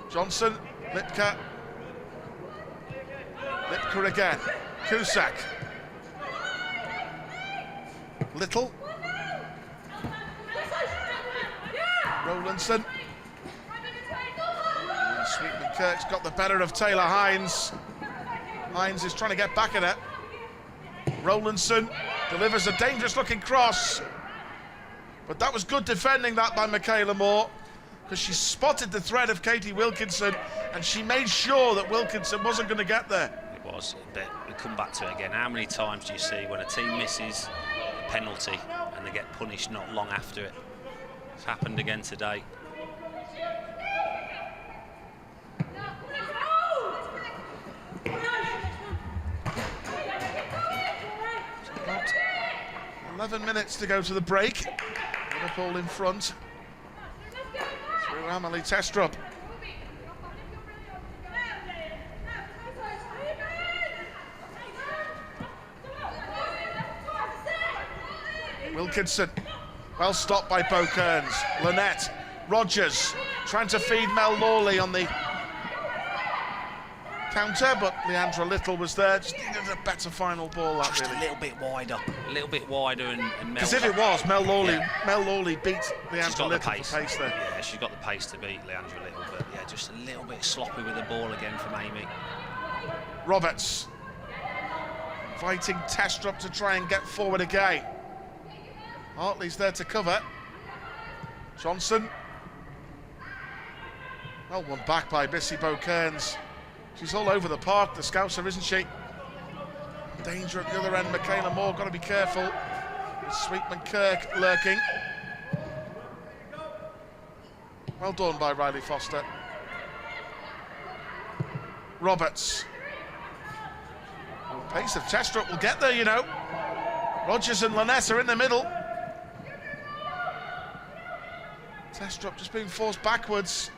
Johnson. Lipka. Lipka again. Cusack. Little. Rowlandson. Sweetman Kirk's got the better of Taylor Hines. Hines is trying to get back at it. Rowlandson delivers a dangerous-looking cross. But that was good defending, that by Michaela Moore, because she spotted the threat of Katie Wilkinson and she made sure that Wilkinson wasn't going to get there. It was, but we come back to it again. How many times do you see when a team misses a penalty and they get punished not long after it? It's happened again today. About 11 minutes to go to the break. Liverpool in front through Amelie Testrup. Wilkinson, well stopped by Bo Kearns. Lynette, Rogers trying to feed Mel Lawley on the counter, but Leandra Little was there. Just needed a better final ball. That Just really. a little bit wider, and Mel. Because if it was, Mel Lawley beat She's Leandra got Little the pace. for pace there. Yeah, she's got the pace to beat Leandra Little, but yeah, just a little bit sloppy with the ball again from Amy. Roberts fighting Testrup to try and get forward again. Hartley's there to cover. Johnson. Well, one back by Missy Bo Kearns. She's all over the park, the Scouser, isn't she? Danger at the other end, Michaela Moore, got to be careful. With Sweetman Kirk lurking. Well done by Riley Foster. Roberts. The pace of Testrup will get there, you know. Rogers and Lynette are in the middle. Testrup just being forced backwards.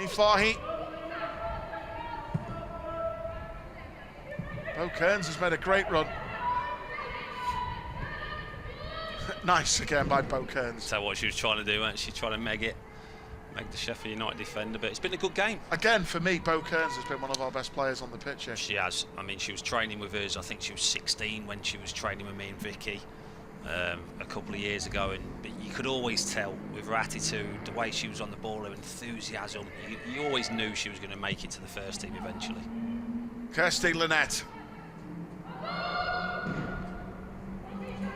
Fahy. Bo Kearns has made a great run. Nice again by Bo Kearns. That's what she was trying to do, wasn't she? Trying to meg the Sheffield United defender, but it's been a good game. Again, for me, Bo Kearns has been one of our best players on the pitch here. She has. I mean, she was training with us. I think she was 16 when she was training with me and Vicky a couple of years ago, but you could always tell with her attitude, the way she was on the ball, her enthusiasm. You always knew she was going to make it to the first team eventually. Kirsty Lynette.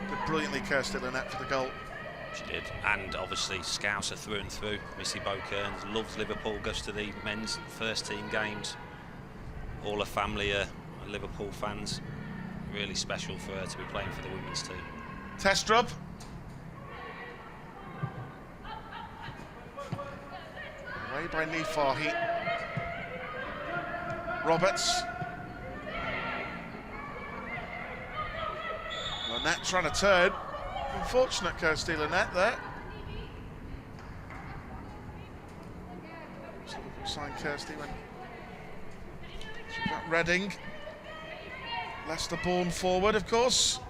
Did brilliantly, Kirsty Lynette, for the goal. She did, and obviously Scouser through and through. Missy Bo Kearns loves Liverpool, goes to the men's first team games. All her family are Liverpool fans. Really special for her to be playing for the women's team. Testrup. Away by Fahy. Roberts. Lynette trying to turn. Unfortunate Kirsty Lynette there. Signed Kirsty when she was at Reading. Leicester born forward, of course.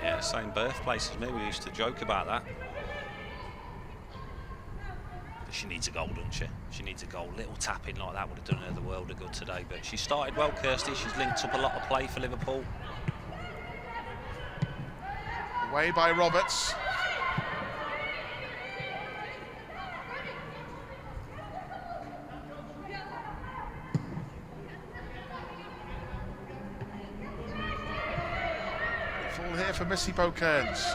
Yeah, same birthplace as me. We used to joke about that. She needs a goal, doesn't she? She needs a goal. Little tapping like that would have done her the world of good today. But she started well, Kirsty. She's linked up a lot of play for Liverpool. Away by Roberts. Full here for Missy Bo Kearns.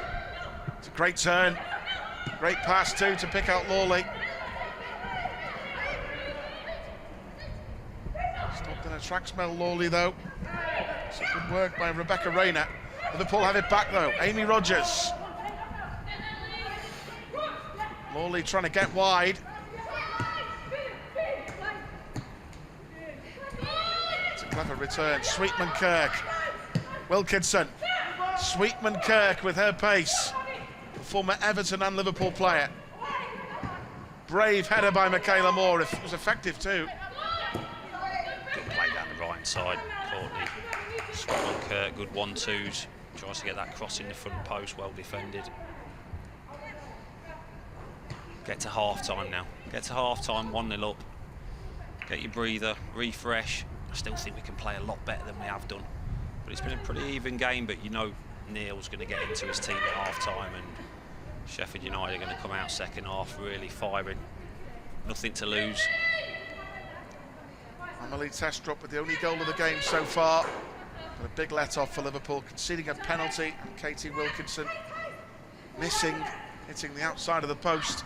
It's a great turn. Great pass too to pick out Lawley. Stopped in her tracks, Mel Lawley though. Some good work by Rebecca Rayner. Liverpool have it back though. Amy Rogers. Lawley trying to get wide. It's a clever return. Sweetman Kirk. Wilkinson. Sweetman Kirk with her pace. The former Everton and Liverpool player. Brave header by Michaela Moore. It was effective too. Good play down the right hand side, Courtney. Sweetman Kirk, good 1-2s. Tries to get that cross in the front post, well defended. Get to half time now. Get to half time, 1-0 up. Get your breather, refresh. I still think we can play a lot better than we have done. But it's been a pretty even game, but you know Neil's going to get into his team at half time, and Sheffield United are going to come out second half really firing. Nothing to lose. Emily Testrup with the only goal of the game so far. But a big let-off for Liverpool, conceding a penalty, and Katie Wilkinson missing, hitting the outside of the post.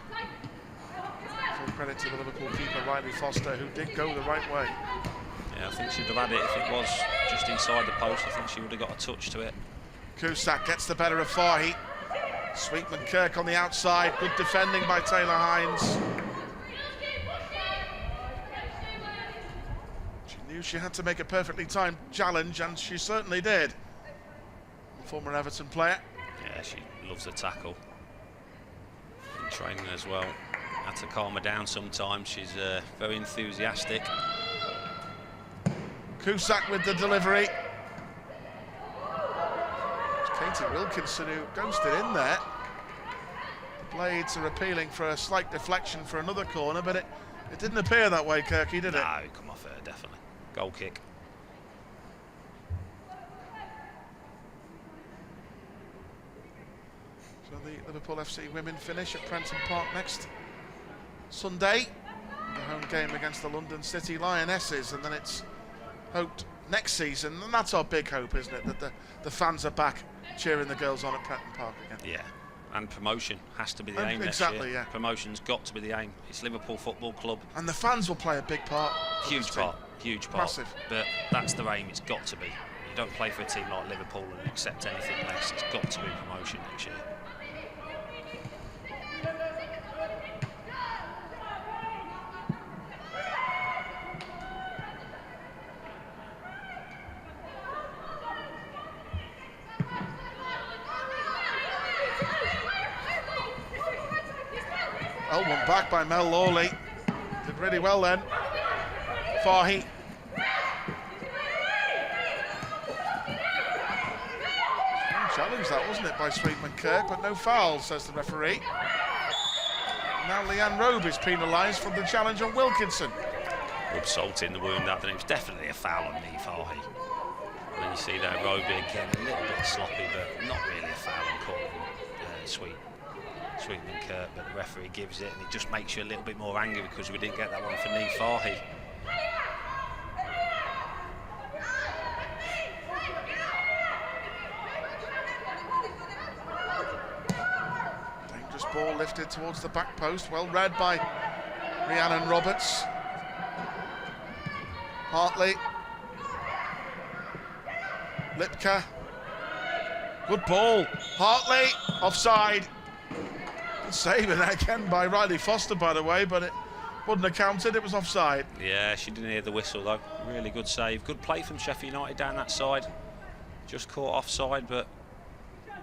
Full credit to the Liverpool keeper, Riley Foster, who did go the right way. Yeah, I think she'd have had it if it was just inside the post. I think she would have got a touch to it. Cusack gets the better of Fahy. Sweetman Kirk on the outside, good defending by Taylor Hines. She knew she had to make a perfectly timed challenge, and she certainly did. Former Everton player. Yeah, she loves a tackle. In training as well. Had to calm her down sometimes. She's very enthusiastic. Cusack with the delivery. It's Katie Wilkinson who ghosted in there. The Blades are appealing for a slight deflection for another corner, but it didn't appear that way, Kirky, did it? No, come off her, definitely. Goal kick. So the Liverpool FC women finish at Prenton Park next Sunday. The home game against the London City Lionesses, and then it's hoped next season, and that's our big hope, isn't it, that the fans are back cheering the girls on at Prenton Park again. Yeah, and promotion has to be the aim exactly, next year. yeah. Promotion's got to be the aim. It's Liverpool Football Club. And the fans will play a big part. Huge part, huge part. Massive. But that's the aim, it's got to be. You don't play for a team like Liverpool and accept anything less. It's got to be promotion next year. Oh, one back by Mel Lawley. Did really well then. Fahy. Challenge that, wasn't it, by Sweetman Kirk, but no foul, says the referee. Now Leanne Robe is penalised for the challenge on Wilkinson. Good salt in the wound, that, and it was definitely a foul on Lee Fahy. And then you see that Roby again, a little bit sloppy, but not really a foul on Courtney Sweetman Kirk, but the referee gives it, and it just makes you a little bit more angry because we didn't get that one for Lee Fahy. Dangerous ball lifted towards the back post, well read by Rhiannon Roberts. Hartley. Lipka. Good ball. Hartley, offside. Good save again by Riley Foster, by the way, but it wouldn't have counted, it was offside. Yeah, she didn't hear the whistle though. Really good save. Good play from Sheffield United down that side. Just caught offside, but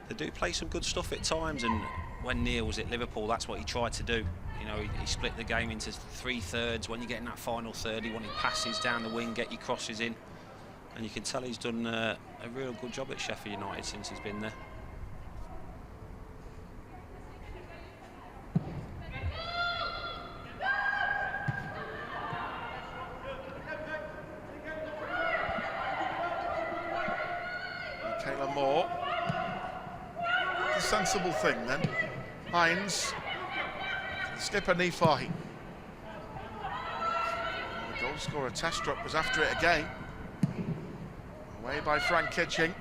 they do play some good stuff at times, and when Neil was at Liverpool, that's what he tried to do. You know, he split the game into 3/3. When you get in that final third, he wanted passes down the wing, get your crosses in. And you can tell he's done a real good job at Sheffield United since he's been there. Michaela Moore. The sensible thing then. Hines. Skipper Fahy. The goal scorer Testrup was after it again. Away by Frank Kitching.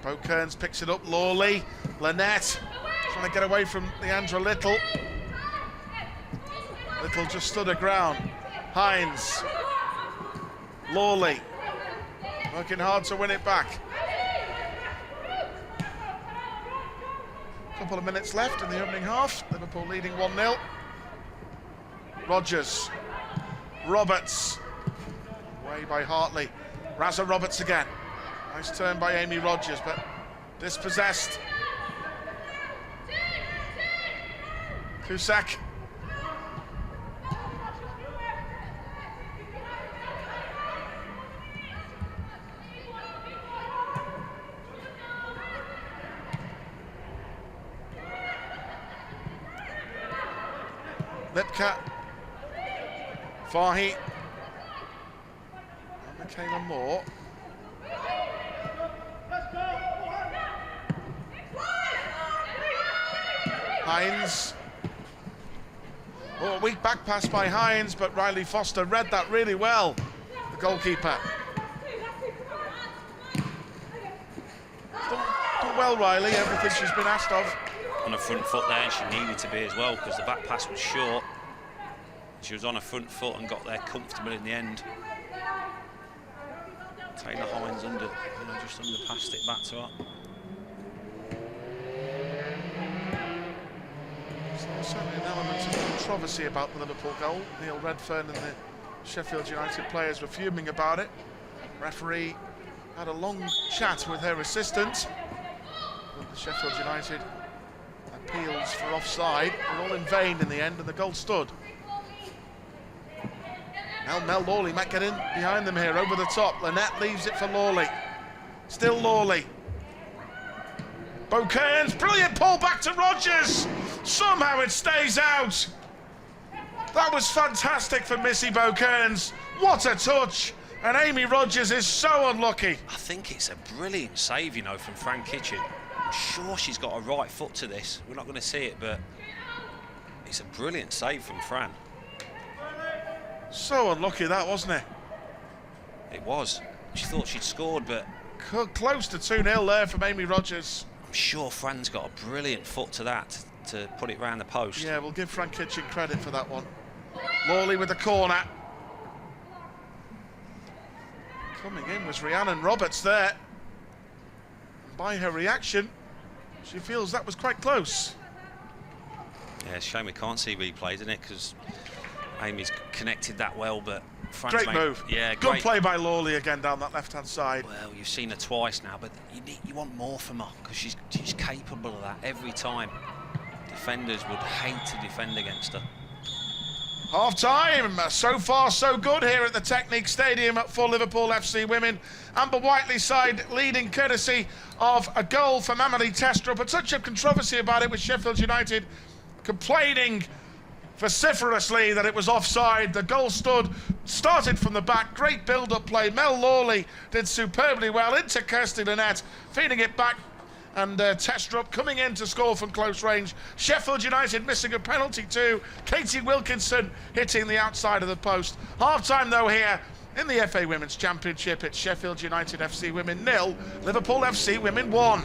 Bo Kearns picks it up. Lawley. Lynette trying to get away from Leandra Little. Little just stood her ground. Hines. Lawley. Working hard to win it back. Couple of minutes left in the opening half. Liverpool leading 1-0. Rodgers. Roberts. Away by Hartley. Razza Roberts again. Nice turn by Amy Rodgers, but dispossessed. Cusack. Lipka. Fahy. And Michaela Moore. Hines. Oh, a weak back pass by Hines, but Riley Foster read that really well, the goalkeeper. Done well, Riley, everything she's been asked of. On her front foot there, and she needed to be as well, because the back pass was short. She was on her front foot and got there comfortable in the end. Taylor Hines just underpassed it back to her. So there's certainly an element of controversy about the Liverpool goal. Neil Redfern and the Sheffield United players were fuming about it. Referee had a long chat with her assistant. But the Sheffield United appeals for offside were all in vain in the end, and the goal stood. Now Mel Lawley might get in behind them here, over the top. Lynette leaves it for Lawley. Still Lawley. Bo Kearns, brilliant pull back to Rodgers. Somehow it stays out. That was fantastic for Missy Bo Kearns. What a touch. And Amy Rodgers is so unlucky. I think it's a brilliant save, you know, from Fran Kitchen. I'm sure she's got a right foot to this. We're not going to see it, but it's a brilliant save from Fran. So unlucky that, wasn't it? It was. She thought she'd scored, but close to 2-0 there from Amy Rodgers. I'm sure Fran's got a brilliant foot to that, to put it round the post. Yeah, we'll give Fran Kitchen credit for that one. Lawley with the corner. Coming in was Rhiannon Roberts there. And by her reaction, she feels that was quite close. Yeah, it's a shame we can't see replays, isn't it? Because Amy's connected that well, but Fran's great move. Yeah, good great play by Lawley again down that left-hand side. Well, you've seen her twice now, but you want more from her, because she's capable of that every time. Defenders would hate to defend against her. Half-time, so far so good here at the Technique Stadium for Liverpool FC Women. Amber Whiteley's side leading courtesy of a goal from Amelie Testrup. A touch of controversy about it with Sheffield United complaining vociferously that it was offside. The goal started from the back, great build-up play. Mel Lawley did superbly well into Kirsty Lynette, feeding it back, and Testrup coming in to score from close range. Sheffield United missing a penalty too. Katie Wilkinson hitting the outside of the post. Half-time though here in the FA Women's Championship. It's Sheffield United FC Women 0, Liverpool FC Women 1.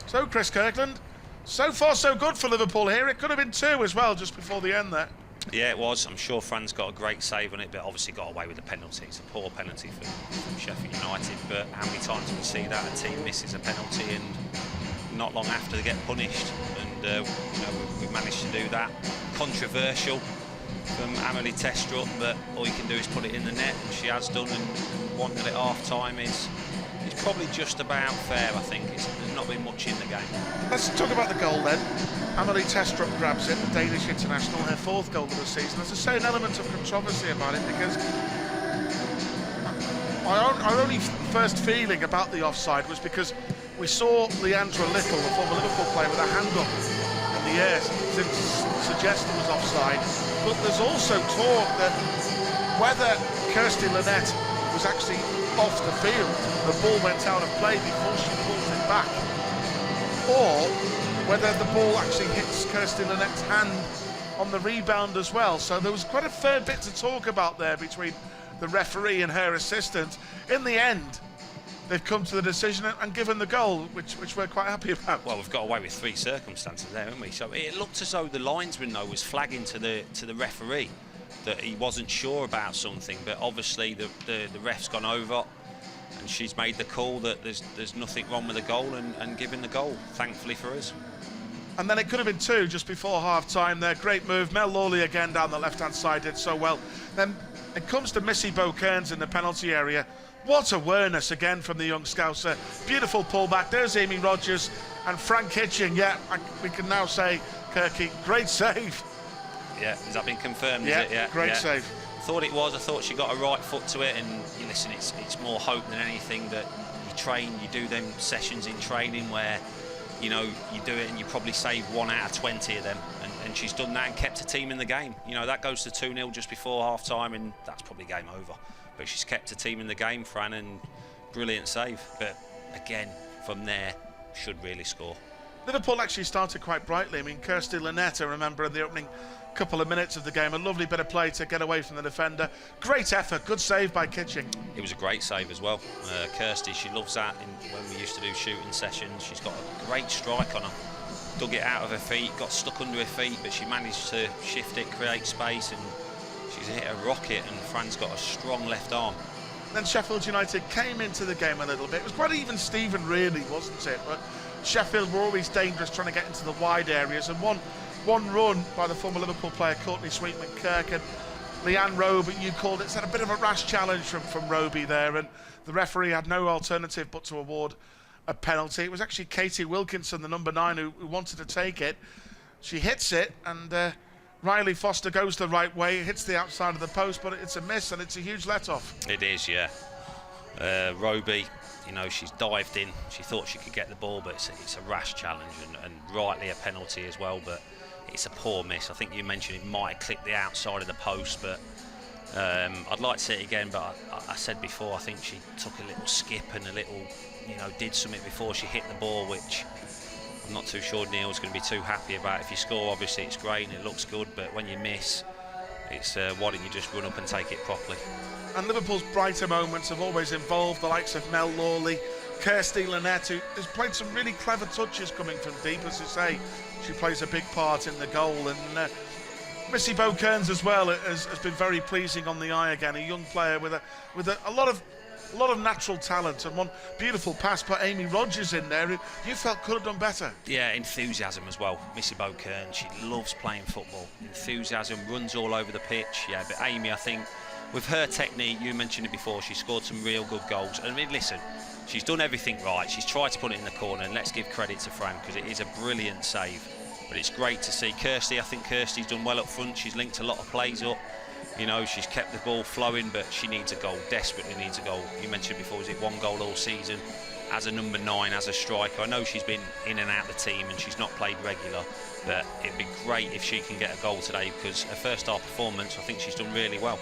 So Chris Kirkland, so far so good for Liverpool here. It could have been 2 as well just before the end there. Yeah, it was. I'm sure Fran's got a great save on it, but obviously got away with the penalty. It's a poor penalty from Sheffield United, but how many times do we see that a team misses a penalty and not long after they get punished? And you know, we managed to do that. Controversial from Amelie Testrup, but all you can do is put it in the net, and she has done, and 1-0 at half-time is probably just about fair, I think. There's not been much in the game. Let's talk about the goal then. Amelie Testrup grabs it, the Danish international, her 4th goal of the season. There's a certain element of controversy about it, because our only first feeling about the offside was because we saw Leandra Little, the former Liverpool player, with her hand up in the air to suggest it was offside. But there's also talk that whether Kirsty Lynette was actually off the field, the ball went out of play before she pulls it back, or whether the ball actually hits Kirsty Lynette's hand on the rebound as well. So there was quite a fair bit to talk about there between the referee and her assistant. In the end, they've come to the decision and given the goal, which we're quite happy about. Well, we've got away with 3 circumstances there, haven't we? So it looked as though the linesman, though, was flagging to the referee that he wasn't sure about something, but obviously the ref's gone over, and she's made the call that there's nothing wrong with the goal and given the goal, thankfully for us. And then it could have been 2 just before half-time there. Great move. Mel Lawley again down the left-hand side did so well. Then it comes to Missy Bow-Kearns in the penalty area. What awareness again from the young Scouser. Beautiful pullback. There's Amy Rogers and Frank Hitching. Yeah, we can now say, Kirky, great save. Yeah, has that been confirmed? Yeah, is it? Yeah, great save. Thought it was. I thought she got a right foot to it, and you listen, it's more hope than anything that you train, you do them sessions in training where, you know, you do it and you probably save 1 out of 20 of them, and she's done that and kept her team in the game. You know, that goes to 2-0 just before half-time, and that's probably game over. But she's kept her team in the game, Fran, and brilliant save. But again, from there, should really score. Liverpool actually started quite brightly. I mean, Kirsty Lynette, I remember in the opening couple of minutes of the game, a lovely bit of play to get away from the defender. Great effort, good save by Kitching. It was a great save as well. Kirsty, she loves that. When we used to do shooting sessions, she's got a great strike on her. Dug it out of her feet, got stuck under her feet, but she managed to shift it, create space, and she's hit a rocket, and Fran's got a strong left arm. Then Sheffield United came into the game a little bit. It was quite even Steven, really, wasn't it? But Sheffield were always dangerous trying to get into the wide areas, and one run by the former Liverpool player Courtney Sweetman-Kirk, and Leanne Roby, you called it, had a bit of a rash challenge from Roby there, and the referee had no alternative but to award a penalty. It was actually Katie Wilkinson, the number 9, who wanted to take it. She hits it, and Riley Foster goes the right way, hits the outside of the post, but it's a miss, and it's a huge let-off. It is, yeah. Roby, you know, she's dived in. She thought she could get the ball, but it's a rash challenge, and rightly a penalty as well, but it's a poor miss. I think you mentioned it might have clipped the outside of the post, but I'd like to see it again, but I said before, I think she took a little skip and a little, you know, did something before she hit the ball, which I'm not too sure Neil's going to be too happy about. If you score, obviously it's great and it looks good, but when you miss, it's why don't you just run up and take it properly? And Liverpool's brighter moments have always involved the likes of Mel Lawley, Kirsty Lynette, who has played some really clever touches coming from deep. As you say, she plays a big part in the goal, and Missy Bow-Kearns as well has been very pleasing on the eye again. A young player with a lot of natural talent, and one beautiful pass by Amy Rogers in there, who you felt could have done better. Yeah, enthusiasm as well. Missy Bow-Kearns, she loves playing football. Enthusiasm, runs all over the pitch. Yeah, but Amy, I think, with her technique, you mentioned it before, she scored some real good goals. I mean, listen, she's done everything right. She's tried to put it in the corner, and let's give credit to Fran, because it is a brilliant save. But it's great to see Kirsty. I think Kirsty's done well up front. She's linked a lot of plays up. You know, she's kept the ball flowing, but she needs a goal, desperately needs a goal. You mentioned before, was it 1 goal all season? As a number 9, as a striker. I know she's been in and out of the team and she's not played regular, but it'd be great if she can get a goal today, because her first half performance, I think she's done really well.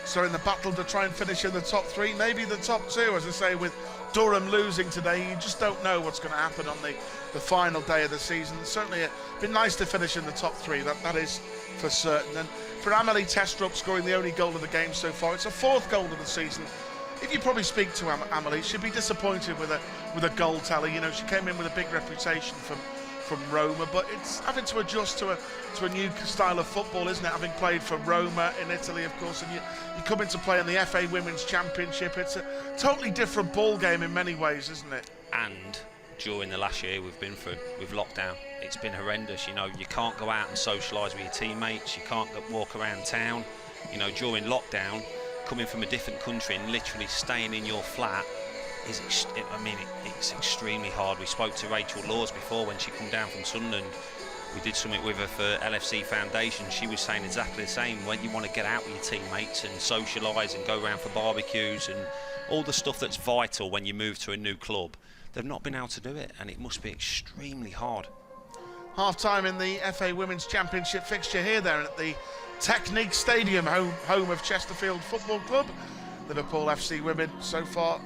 So in the battle to try and finish in the top 3, maybe the top 2, as I say, with Durham losing today, you just don't know what's going to happen on the final day of the season. Certainly it'd been nice to finish in the top 3, that is for certain. And for Amelie Testrup scoring the only goal of the game so far, it's a 4th goal of the season. If you probably speak to Amelie, she'd be disappointed with a goal tally. You know, she came in with a big reputation from Roma, but it's having to adjust to a new style of football, isn't it? Having played for Roma in Italy, of course, and you come into play in the FA Women's Championship. It's a totally different ball game in many ways, isn't it? And during the last year we've been through with lockdown, it's been horrendous. You know, you can't go out and socialise with your teammates, you can't walk around town. You know, during lockdown, coming from a different country and literally staying in your flat is, it's extremely hard. We spoke to Rachel Laws before when she come down from Sunderland. We did something with her for LFC Foundation. She was saying exactly the same. When you want to get out with your teammates and socialise and go around for barbecues and all the stuff that's vital when you move to a new club, they've not been able to do it, and it must be extremely hard. Half-time in the FA Women's Championship fixture here there at the Technique Stadium, home of Chesterfield Football Club. Liverpool FC Women so far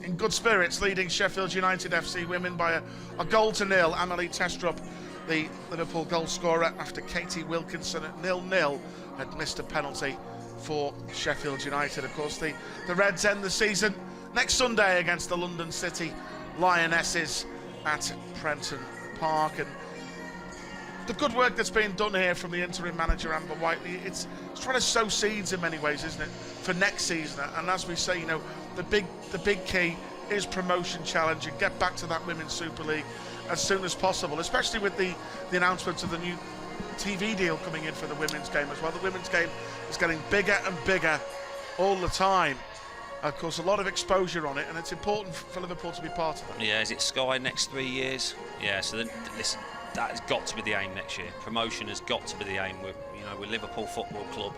in good spirits, leading Sheffield United FC Women by a goal to nil. Amelie Testrup, the Liverpool goal scorer, after Katie Wilkinson at 0-0 had missed a penalty for Sheffield United. Of course, the Reds end the season next Sunday against the London City Lionesses at Prenton Park. And the good work that's been done here from the interim manager Amber Whiteley, it's trying to sow seeds in many ways, isn't it, for next season. And as we say, you know, the big key is promotion challenge and get back to that Women's Super League as soon as possible, especially with the announcements of the new TV deal coming in for the women's game as well. The women's game is getting bigger and bigger all the time. Of course, a lot of exposure on it, and it's important for Liverpool to be part of that. Yeah, is it Sky next 3 years? Yeah, so listen, that has got to be the aim next year. Promotion has got to be the aim. We're Liverpool Football Club.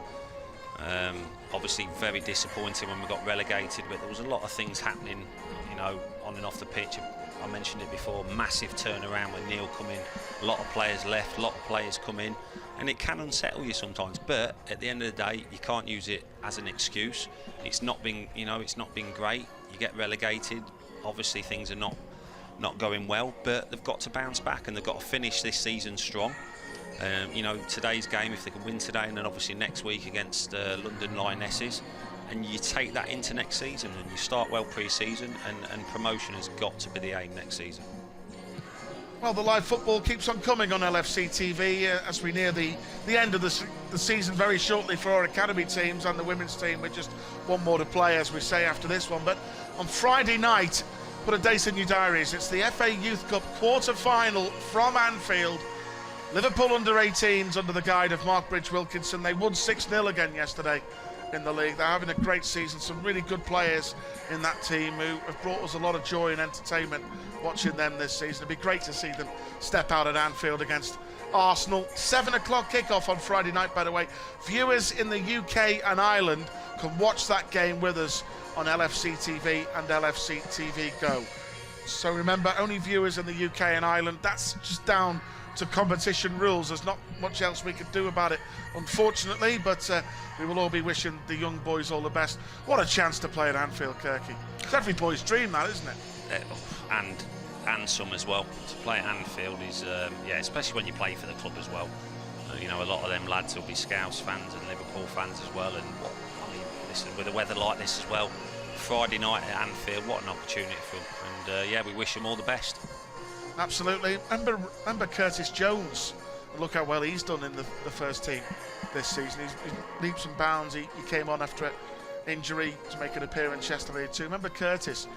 Obviously, very disappointing when we got relegated, but there was a lot of things happening, you know, on and off the pitch. I mentioned it before, massive turnaround when Neil come in. A lot of players left, a lot of players come in, and it can unsettle you sometimes. But at the end of the day, you can't use it as an excuse. It's not been, it's not been great. You get relegated. Obviously, things are not going well, but they've got to bounce back and they've got to finish this season strong. Today's game, if they can win today, and then obviously next week against London Lionesses, and you take that into next season and you start well pre-season, and promotion has got to be the aim next season. Well, the live football keeps on coming on LFC TV as we near the end of the season very shortly for our academy teams and the women's team, with just one more to play, as we say, after this one. But on Friday night, put a date in your diaries, it's the FA Youth Cup quarter-final from Anfield. Liverpool under-18s under the guide of Mark Bridge-Wilkinson. They won 6-0 again yesterday in the league. They're having a great season. Some really good players in that team who have brought us a lot of joy and entertainment watching them this season. It'd be great to see them step out at Anfield against Arsenal. 7 o'clock kickoff on Friday night, by the way. Viewers in the UK and Ireland can watch that game with us on LFC TV and LFC TV Go. So remember, only viewers in the UK and Ireland. That's just down to competition rules. There's not much else we could do about it, unfortunately, but we will all be wishing the young boys all the best. What a chance to play at Anfield, Kirky. It's every boy's dream, that, isn't it? And some as well. To play at Anfield is, especially when you play for the club as well. A lot of them lads will be Scouse fans and Liverpool fans as well, and listen, with the weather like this as well, Friday night at Anfield, what an opportunity for them. And we wish them all the best. Absolutely. Remember Curtis Jones. Look how well he's done in the first team this season. He's leaps and bounds. He came on after an injury to make an appearance yesterday too. Remember Curtis.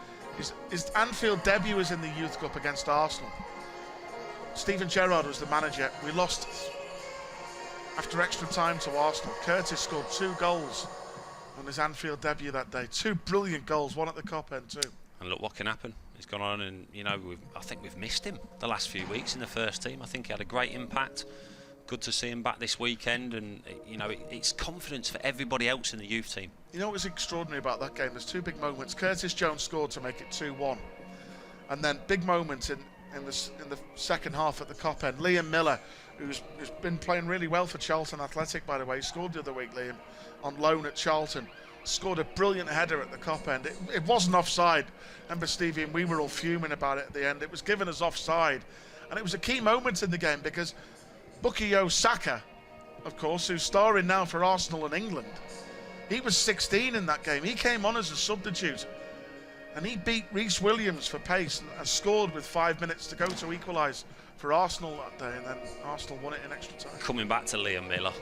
His Anfield debut was in the Youth Cup against Arsenal. Stephen Gerrard was the manager. We lost after extra time to Arsenal. Curtis scored 2 goals on his Anfield debut that day. 2 brilliant goals, one at the Cop End too. And look what can happen. He's gone on, and I think we've missed him the last few weeks in the first team. I think he had a great impact. Good to see him back this weekend, and it's confidence for everybody else in the youth team. You know what was extraordinary about that game? There's 2 big moments. Curtis Jones scored to make it 2-1, and then big moment in the second half at the Cop End. Liam Miller, who's been playing really well for Charlton Athletic, by the way, scored the other week. Liam, on loan at Charlton, scored a brilliant header at the Cop End. It wasn't offside. Remember, Stevie, and we were all fuming about it at the end. It was given as offside, and it was a key moment in the game because Bukayo Saka, of course, who's starring now for Arsenal and England, he was 16 in that game. He came on as a substitute, and he beat Reece Williams for pace and scored with 5 minutes to go to equalise for Arsenal that day, and then Arsenal won it in extra time. Coming back to Liam Miller,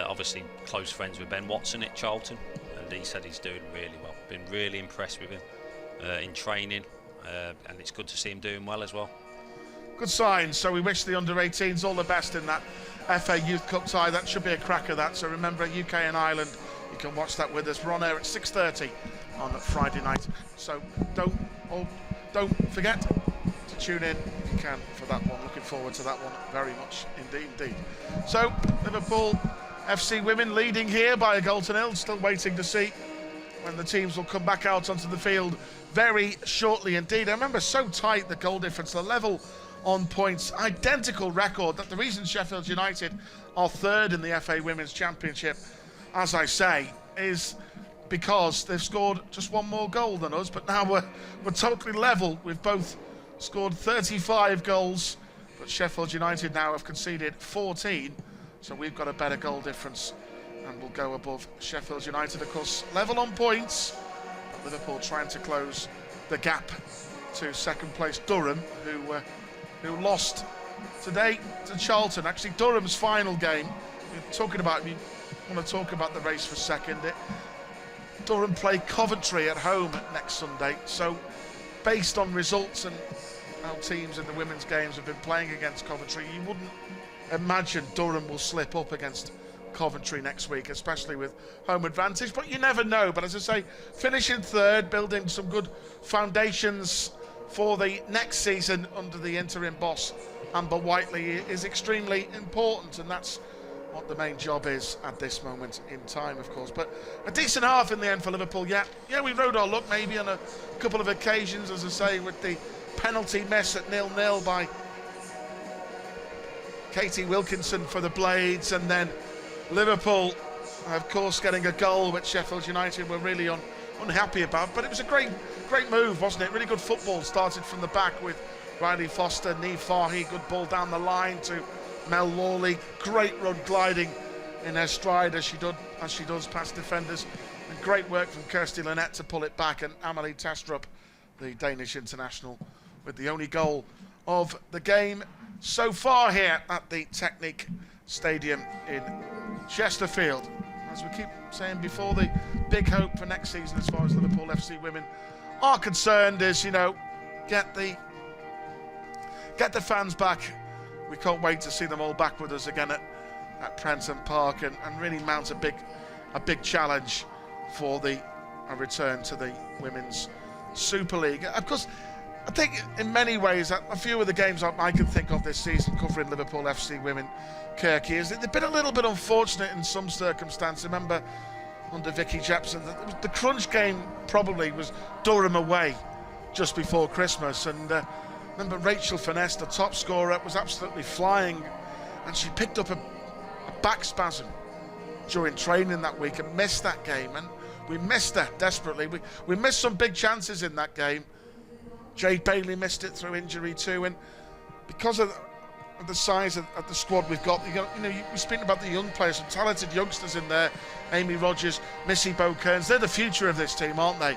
obviously close friends with Ben Watson at Charlton, and he said he's doing really well. Been really impressed with him in training, and it's good to see him doing well as well. Good sign. So we wish the under-18s all the best in that FA Youth Cup tie. That should be a cracker, that. So remember, UK and Ireland, you can watch that with us. We're on air at 6:30 on Friday night. So don't forget to tune in if you can for that one. Looking forward to that one very much indeed. So Liverpool FC Women leading here by a goal to 0. Still waiting to see when the teams will come back out onto the field very shortly indeed. I remember so tight the goal difference, the level on points, identical record. That the reason Sheffield United are 3rd in the FA Women's Championship, as I say, is because they've scored just 1 more goal than us, but now we're totally level. We've both scored 35 goals, but Sheffield United now have conceded 14, so we've got a better goal difference and will go above Sheffield United. Of course, level on points, but Liverpool trying to close the gap to second place Durham, who lost today to Charlton. Actually, Durham's final game. We want to talk about the race for a second. Durham play Coventry at home next Sunday. So, based on results and how teams in the women's games have been playing against Coventry, you wouldn't imagine Durham will slip up against Coventry next week, especially with home advantage, but you never know. But as I say, finishing third, building some good foundations for the next season under the interim boss Amber Whiteley is extremely important, and that's what the main job is at this moment in time, of course. But a decent half in the end for Liverpool. Yeah, we rode our luck maybe on a couple of occasions, as I say, with the penalty miss at 0-0 by Katie Wilkinson for the Blades, and then Liverpool, of course, getting a goal which Sheffield United were really unhappy about. But it was a great move, wasn't it? Really good football. Started from the back with Riley Foster, Niamh Fahey, good ball down the line to Mel Lawley. Great run gliding in her stride as she does past defenders. And great work from Kirsty Lynette to pull it back. And Amelie Tastrup, the Danish international, with the only goal of the game so far here at the Technique Stadium in Chesterfield. As we keep saying before, the big hope for next season as far as Liverpool FC women are concerned is, get the fans back. We can't wait to see them all back with us again at Prenton Park and really mount a big challenge for a return to the Women's Super League. Of course, I think in many ways a few of the games I can think of this season covering Liverpool FC women, Kirky, is they've been a little bit unfortunate in some circumstances. Remember under Vicky Jepson, the crunch game probably was Durham away just before Christmas, and remember Rachel Finesse, the top scorer, was absolutely flying, and she picked up a back spasm during training that week and missed that game, and we missed that desperately. We missed some big chances in that game. Jade Bailey missed it through injury too, and because of the size of the squad we've got, we're speaking about the young players, some talented youngsters in there. Amy Rogers, Missy Bow-Kearns, they're the future of this team, aren't they?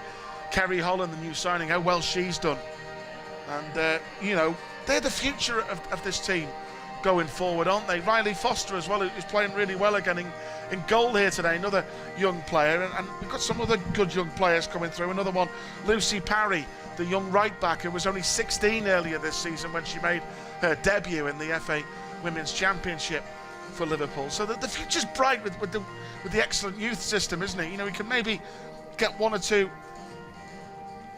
Kerry Holland, the new signing, how well she's done. And, they're the future of this team going forward, aren't they? Riley Foster as well, who's playing really well again in goal here today, another young player. And we've got some other good young players coming through. Another one, Lucy Parry, the young right back, who was only 16 earlier this season when she made her debut in the FA Women's Championship for Liverpool. So the future's bright with the excellent youth system, isn't it? We can maybe get one or two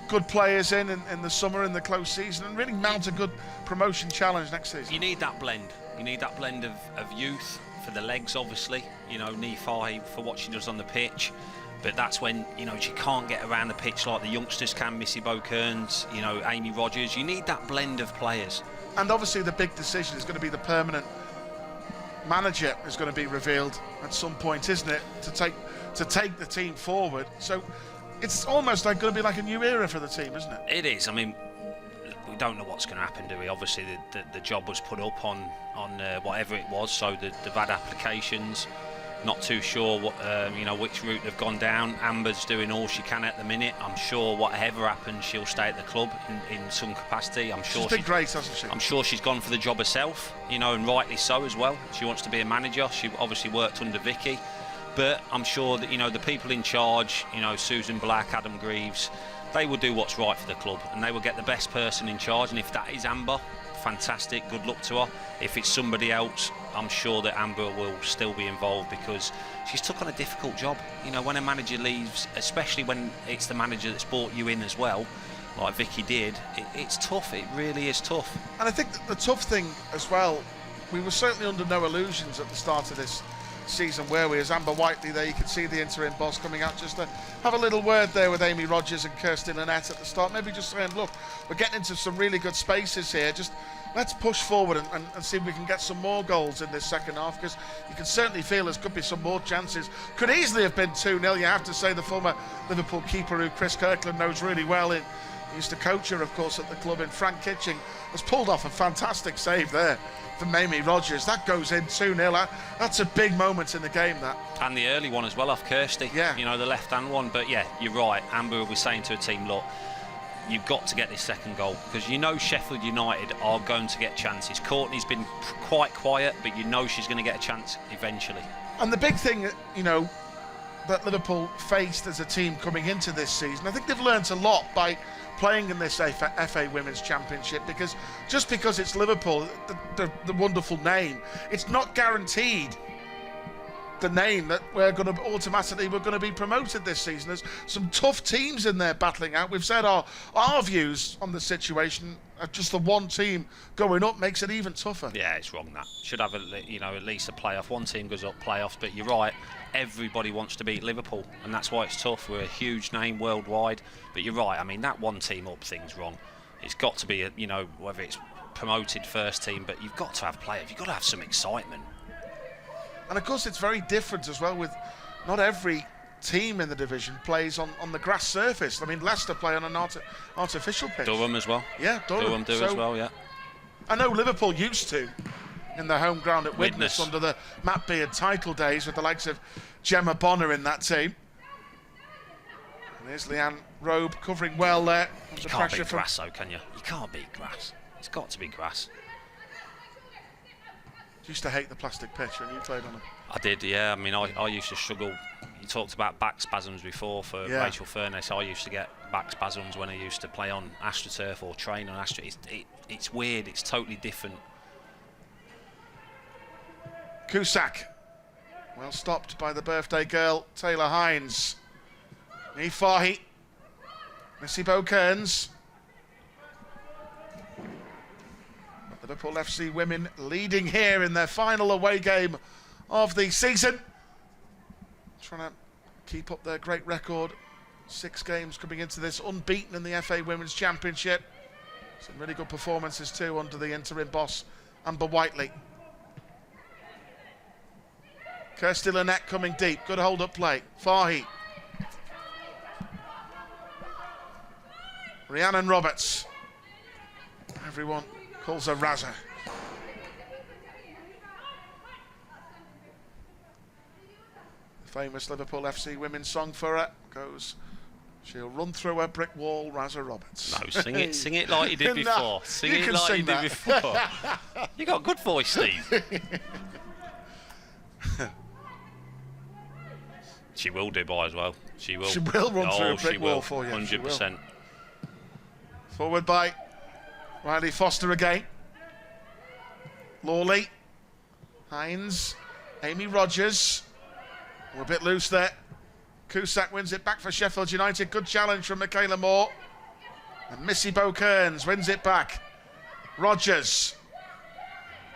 good players in the summer, in the close season, and really mount a good promotion challenge next season. You need that blend. You need that blend of youth for the legs, obviously. Niamh Fahey for what she does on the pitch. But that's when, she can't get around the pitch like the youngsters can, Missy Bow-Kearns, Amy Rogers. You need that blend of players. And obviously the big decision is going to be the permanent manager is going to be revealed at some point, isn't it? To take the team forward. So it's almost going to be like a new era for the team, isn't it? It is. I mean, we don't know what's going to happen, do we? Obviously the job was put up on whatever it was, so they've had applications. Not too sure what which route they've gone down. Amber's doing all she can at the minute. I'm sure whatever happens, she'll stay at the club in some capacity. I'm sure she's been great, hasn't she? I'm sure she's gone for the job herself, and rightly so as well. She wants to be a manager. She obviously worked under Vicky, but I'm sure that the people in charge, Susan Black, Adam Greaves, they will do what's right for the club, and they will get the best person in charge. And if that is Amber, fantastic, good luck to her. If it's somebody else, I'm sure that Amber will still be involved, because she's took on a difficult job. When a manager leaves, especially when it's the manager that's brought you in as well, like Vicky did, it's tough. It really is tough. And I think the tough thing as well, we were certainly under no illusions at the start of this season, were we? As Amber Whiteley there, you could see the interim boss coming out just to have a little word there with Amy Rogers and Kirsty Lynette at the start, maybe just saying, look, we're getting into some really good spaces here, just let's push forward and see if we can get some more goals in this second half, because you can certainly feel there could be some more chances. Could easily have been 2-0. You have to say the former Liverpool keeper, who Chris Kirkland knows really well, he used to coach her, of course, at the club, in Frank Kitching, has pulled off a fantastic save there from Amy Rogers. That goes in 2-0. That's a big moment in the game, that. And the early one as well off Kirsty. Yeah. The left-hand one. But yeah, you're right. Amber will be saying to a team, look, you've got to get this second goal, because you know Sheffield United are going to get chances. Courtney's been quite quiet, but you know she's going to get a chance eventually. And the big thing, you know, that Liverpool faced as a team coming into this season, I think they've learnt a lot by playing in this FA Women's Championship, because just because it's Liverpool, the wonderful name, it's not guaranteed the name that we're going to be promoted this season. There's some tough teams in there battling out. We've said our views on the situation. Just the one team going up makes it even tougher. Yeah, it's wrong. That should have at least a playoff. One team goes up, playoffs. But you're right. Everybody wants to beat Liverpool, and that's why it's tough. We're a huge name worldwide. But you're right. I mean, that one team up thing's wrong. It's got to be whether it's promoted first team, but you've got to have players. You've got to have some excitement. And of course it's very different as well, with not every team in the division plays on the grass surface. I mean, Leicester play on an artificial pitch. Durham as well. Yeah, Durham do as well, yeah. I know Liverpool used to in their home ground at Widnes under the Matt Beard title days, with the likes of Gemma Bonner in that team. And there's Leanne Robe covering well there. You can't beat grass though, can you? You can't beat grass. It's got to be grass. Used to hate the plastic pitch when you played on it. I did, yeah. I mean, I used to struggle. You talked about back spasms before for Rachel Furness. I used to get back spasms when I used to play on AstroTurf or train on Astro. It's weird. It's totally different. Cusack, well stopped by the birthday girl Taylor Hines. Nii Fahy, Missy Bo-Kearns. Liverpool FC women leading here in their final away game of the season. Trying to keep up their great record. 6 games coming into this, unbeaten in the FA Women's Championship. Some really good performances too under the interim boss, Amber Whiteley. Kirsty Lynette coming deep, good hold-up play. Fahy. Rhiannon Roberts. Everyone calls her Razza. The famous Liverpool FC women's song for her goes, she'll run through a brick wall, Razza Roberts. No, sing it like you did before. No, sing it like you did before. You got a good voice, Steve. She will do by as well. She will. She will run through a brick wall for you. 100%. Forward by Riley Foster again. Lawley, Hines, Amy Rogers. We're a bit loose there. Cusack wins it back for Sheffield United. Good challenge from Michaela Moore. And Missy Bo-Kearns wins it back. Rogers.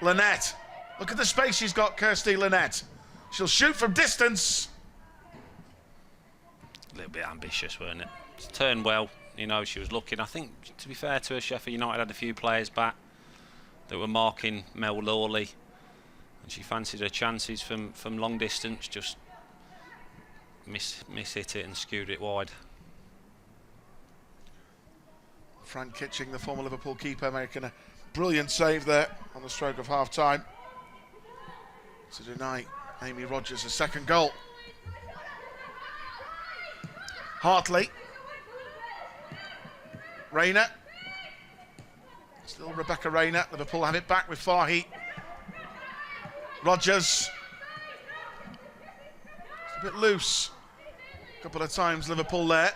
Lynette. Look at the space she's got, Kirsty Lynette. She'll shoot from distance. A little bit ambitious, weren't it? It's turned well. She was looking. I think, to be fair to her, Sheffield United had a few players back that were marking Mel Lawley, and she fancied her chances from long distance, just miss hit it and skewed it wide. Fran Kitching, the former Liverpool keeper, making a brilliant save there on the stroke of half-time to deny Amy Rogers a second goal. Hartley. Rayner. Still Rebecca Rayner. Liverpool have it back with Fahy. Rogers. It's a bit loose. A couple of times Liverpool there.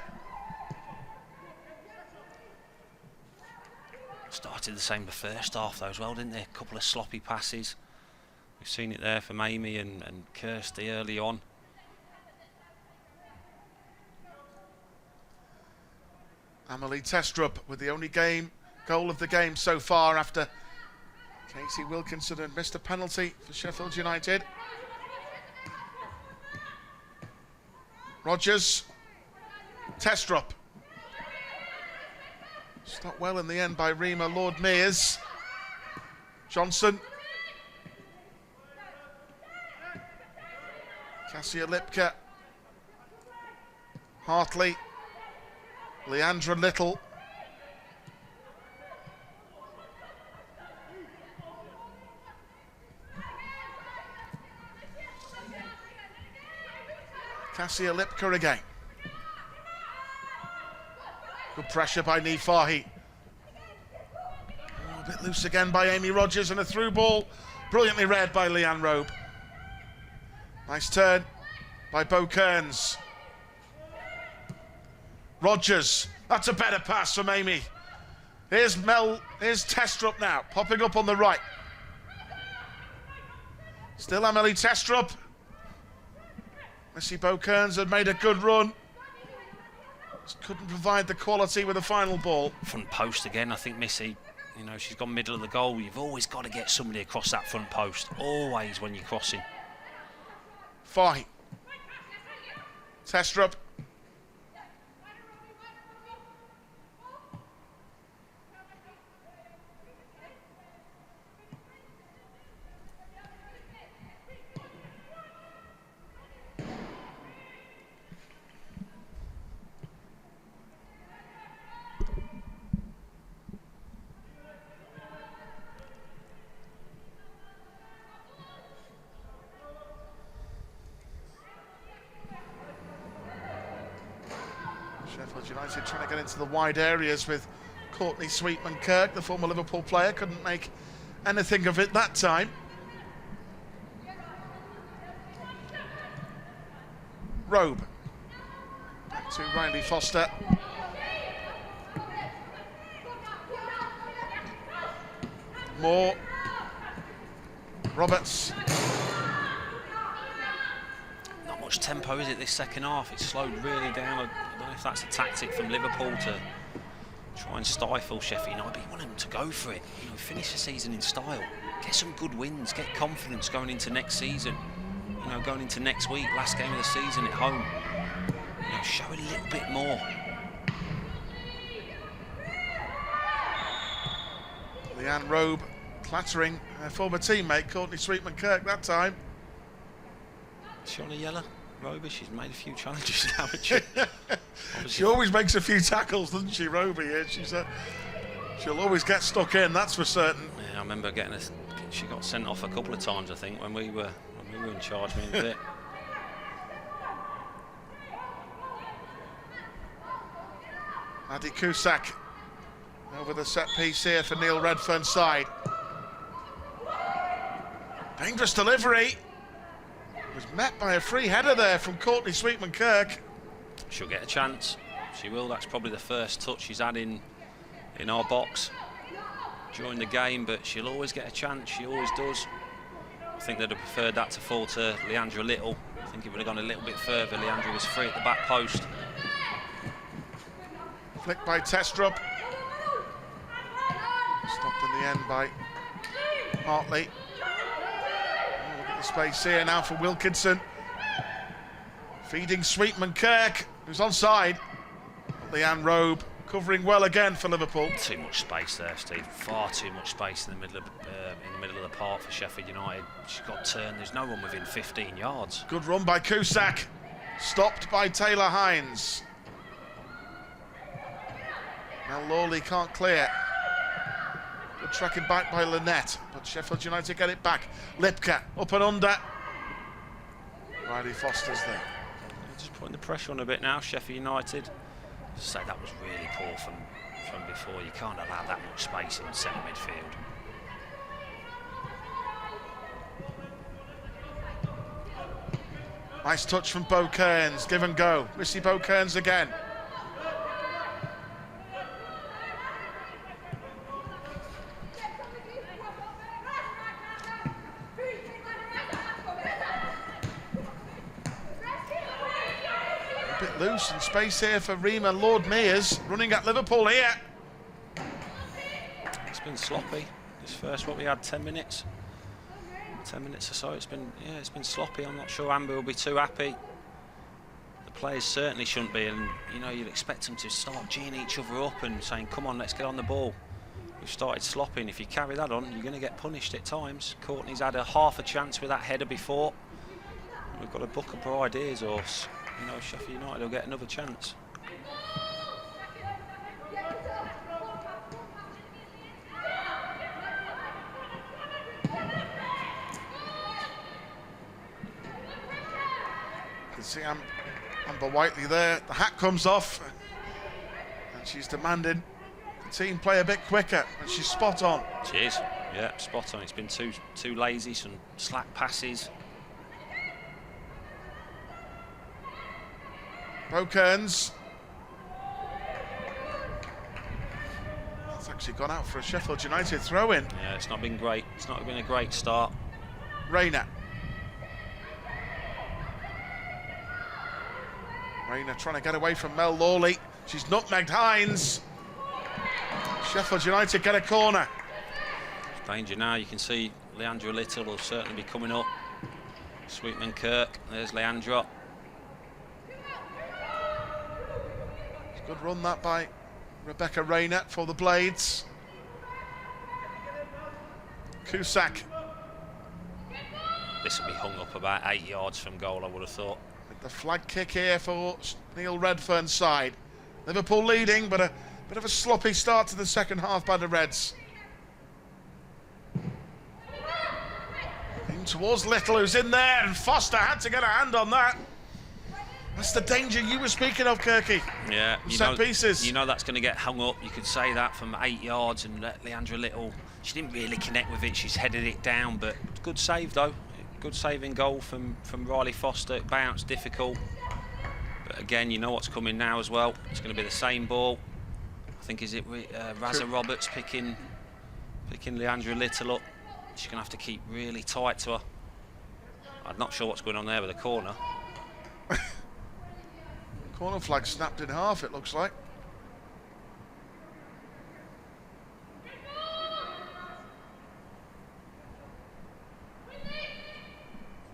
Started the same the first half though as well, didn't they? A couple of sloppy passes. We've seen it there from Amy and Kirsty early on. Amelie Testrup with the only goal of the game so far after Casey Wilkinson had missed a penalty for Sheffield United. Rogers. Testrup. Stopped well in the end by Rima Lord Mears. Johnson. Cassia Lipka. Hartley. Leandra Little. Cassia Lipka again. Good pressure by Niamh Fahey. A bit loose again by Amy Rogers, and a through ball. Brilliantly read by Leanne Robe. Nice turn by Bo Kearns. Rogers, that's a better pass from Amy. Here's Testrup now, popping up on the right. Still Amelie Testrup. Missy Bo Kearns had made a good run. Just couldn't provide the quality with the final ball. Front post again, I think Missy, you know, she's gone middle of the goal. You've always got to get somebody across that front post, always when you're crossing. Fahey. Testrup. Sheffield United trying to get into the wide areas with Courtney Sweetman-Kirk, the former Liverpool player, couldn't make anything of it that time. Robe. Back to Riley Foster. Moore. Roberts. Not much tempo, is it, this second half? It's slowed really down. I don't know if that's a tactic from Liverpool to try and stifle Sheffield United, but you want them to go for it. You know, finish the season in style. Get some good wins, get confidence going into next season. You know, going into next week, last game of the season at home. You know, show a little bit more. Leanne Robe clattering her former teammate Courtney Sweetman-Kirk that time. Is she on a yellow? Roby, she's made a few challenges now, hasn't she? She always makes a few tackles, doesn't she, Roby? Yeah, she'll always get stuck in, that's for certain. Yeah, I remember she got sent off a couple of times, I think, when we were in charge, me and Vic. Addy Cusack over the set piece here for Neil Redfern's side. Dangerous delivery. Was met by a free header there from Courtney Sweetman-Kirk. She'll get a chance. She will. That's probably the first touch she's had in our box during the game, but she'll always get a chance. She always does. I think they'd have preferred that to fall to Leandra Little. I think it would have gone a little bit further. Leandra was free at the back post. Flicked by Testrup. Stopped in the end by Hartley. Look at the space here now for Wilkinson. Feeding Sweetman-Kirk, who's onside. Leanne Robe covering well again for Liverpool. Too much space there, Steve. Far too much space in the middle of the park for Sheffield United. She's got turned. There's no one within 15 yards. Good run by Cusack. Stopped by Taylor Hines. Now Lawley can't clear. Good tracking back by Lynette, but Sheffield United get it back. Lipka up and under. Riley Foster's there. Just putting the pressure on a bit now, Sheffield United. Say that was really poor from before. You can't allow that much space in centre midfield. Nice touch from Bo Kearns, give and go. Missy Bo Kearns again. A bit loose in space here for Rima Lord Mears, running at Liverpool here. It's been sloppy. This first, what we had, 10 minutes. 10 minutes or so, it's been sloppy. I'm not sure Amber will be too happy. The players certainly shouldn't be, and you know, you'd expect them to start geeing each other up and saying, come on, let's get on the ball. We've started sloppy, and if you carry that on, you're going to get punished at times. Courtney's had half a chance with that header before. We've got to book up our ideas, or you know, Sheffield United will get another chance. See Amber Whiteley there. The hat comes off. And And she's demanding the team play a bit quicker, and she's spot on. She is, yeah, spot on. It's been too lazy, some slack passes. Kearns. That's actually gone out for a Sheffield United throw-in. Yeah, it's not been great. It's not been a great start. Rayner. Rayner trying to get away from Mel Lawley. She's nutmegged Hines. Sheffield United get a corner. It's danger now. You can see Leandra Little will certainly be coming up. Sweetman Kirk. There's Leandra. Good run that by Rebecca Rayner for the Blades. Cusack. This will be hung up about 8 yards from goal, I would have thought. With the flag kick here for Neil Redfern's side. Liverpool leading, but a bit of a sloppy start to the second half by the Reds. In towards Little, who's in there, and Foster had to get a hand on that. That's the danger you were speaking of, Kirky. Yeah, set pieces. You know that's going to get hung up. You could say that from 8 yards, and Leandra Little, she didn't really connect with it. She's headed it down, but good save though. Good saving goal from Riley Foster. It bounced, difficult. But again, you know what's coming now as well. It's going to be the same ball. I think is it Raza Roberts picking Leandra Little up. She's going to have to keep really tight to her. I'm not sure what's going on there with the corner. Corner flag snapped in half, it looks like.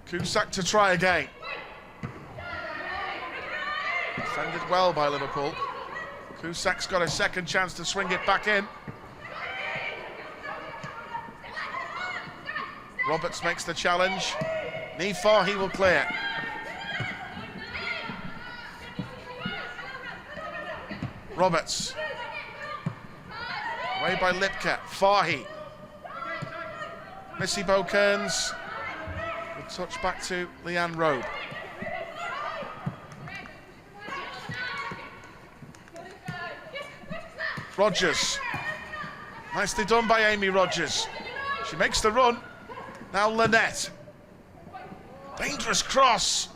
Cusack to try again. Defended well by Liverpool. Cusack's got a second chance to swing it back in. Roberts makes the challenge. Nifar, he will clear. Roberts. Away by Lipka. Fahy. Missy Kearns. Good touch back to Leanne Robe. Rogers. Nicely done by Amy Rogers. She makes the run. Now Lynette. Dangerous cross.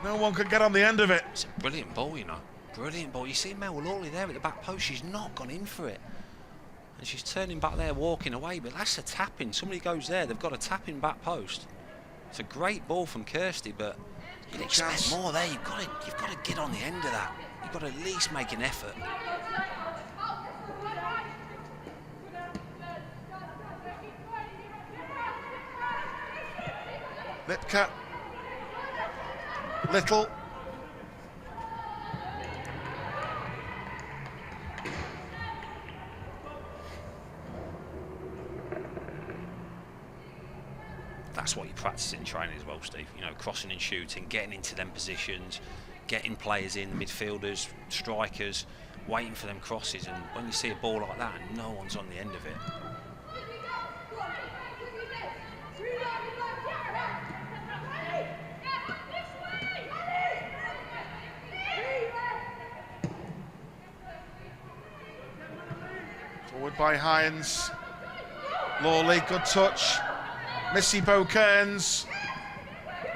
No one could get on the end of it. It's a brilliant ball, you know. Brilliant ball. You see Mel Lawley there at the back post. She's not gone in for it. And she's turning back there, walking away. But that's a tap-in. Somebody goes there, they've got a tap-in back post. It's a great ball from Kirsty, but you'd expect more there. You've got to get on the end of that. You've got to at least make an effort. Lipka. Little. That's what you practice in training as well, Steve. You know, crossing and shooting, getting into them positions, getting players in, midfielders, strikers, waiting for them crosses. And when you see a ball like that and no one's on the end of it, forward by Hines. Lawley, good touch. Missy Kearns.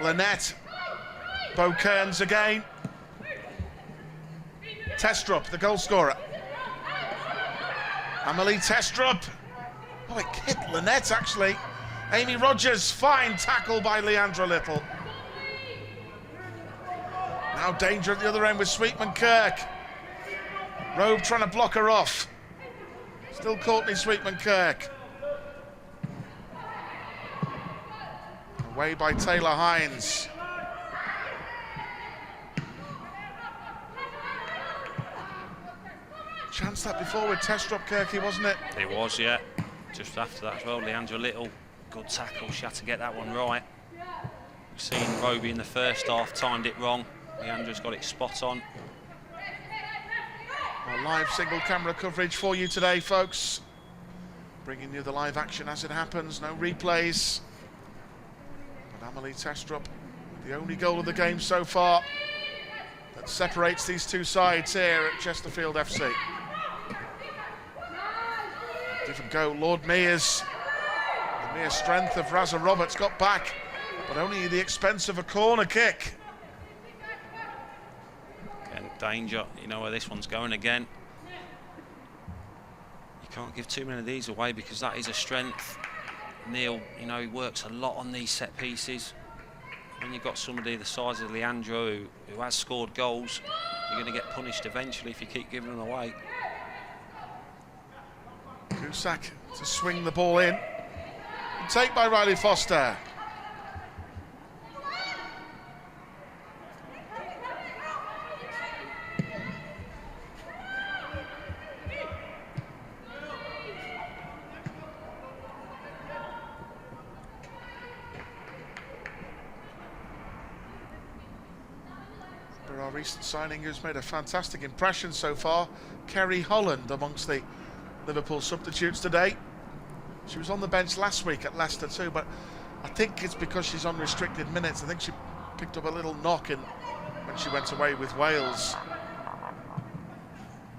Lynette. Kearns again. Testrup, the goal scorer. Amelie Testrup. Oh, it hit Lynette, actually. Amy Rogers, fine tackle by Leandra Little. Now danger at the other end with Sweetman Kirk. Robe trying to block her off. Still Courtney Sweetman Kirk. Away by Taylor Hines. Chance that before with Testrup, Kirky, wasn't it? it was, yeah. Just after that as well, Leandra Little, good tackle. She had to get that one right. We've seen Roby in the first half, timed it wrong. Leandra's got it spot on. Our live single camera coverage for you today, folks. Bringing you the live action as it happens, no replays. But Amelie Testrup, the only goal of the game so far. that separates these two sides here at Chesterfield FC. Give and go, Lord Mears. The mere strength of Razza Roberts got back, but only at the expense of a corner kick. Again, danger, you know where this one's going again. You can't give too many of these away because that is a strength. Neil, you know, he works a lot on these set pieces. When you've got somebody the size of Leandro who has scored goals, you're going to get punished eventually if you keep giving them away. Cusack to swing the ball in. Take by Riley Foster. For our recent signing who's made a fantastic impression so far, Kerry Holland amongst the Liverpool substitutes today. She was on the bench last week at Leicester too, but I think it's because she's on restricted minutes. I think she picked up a little knock in when she went away with Wales.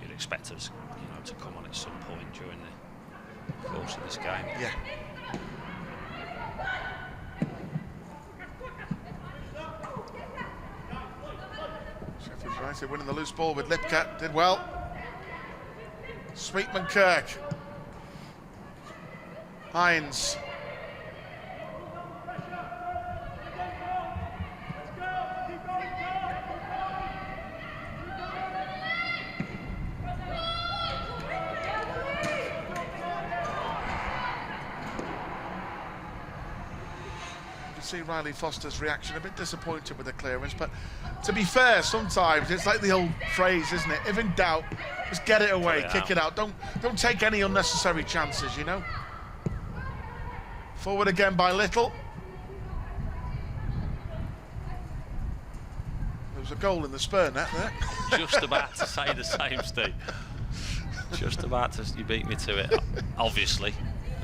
You'd expect us, you know, to come on at some point during the course of this game. Yeah. Sheffield United winning the loose ball with Lipka, did well. Sweetman Kirk. Hines. See Riley Foster's reaction, a bit disappointed with the clearance, but to be fair, sometimes it's like the old phrase, isn't it? If in doubt, just get it away, kick it out. Don't take any unnecessary chances, you know. Forward again by Little. There was a goal in the Spur net there. Just about to say the same, Steve. Just about to, you beat me to it, obviously,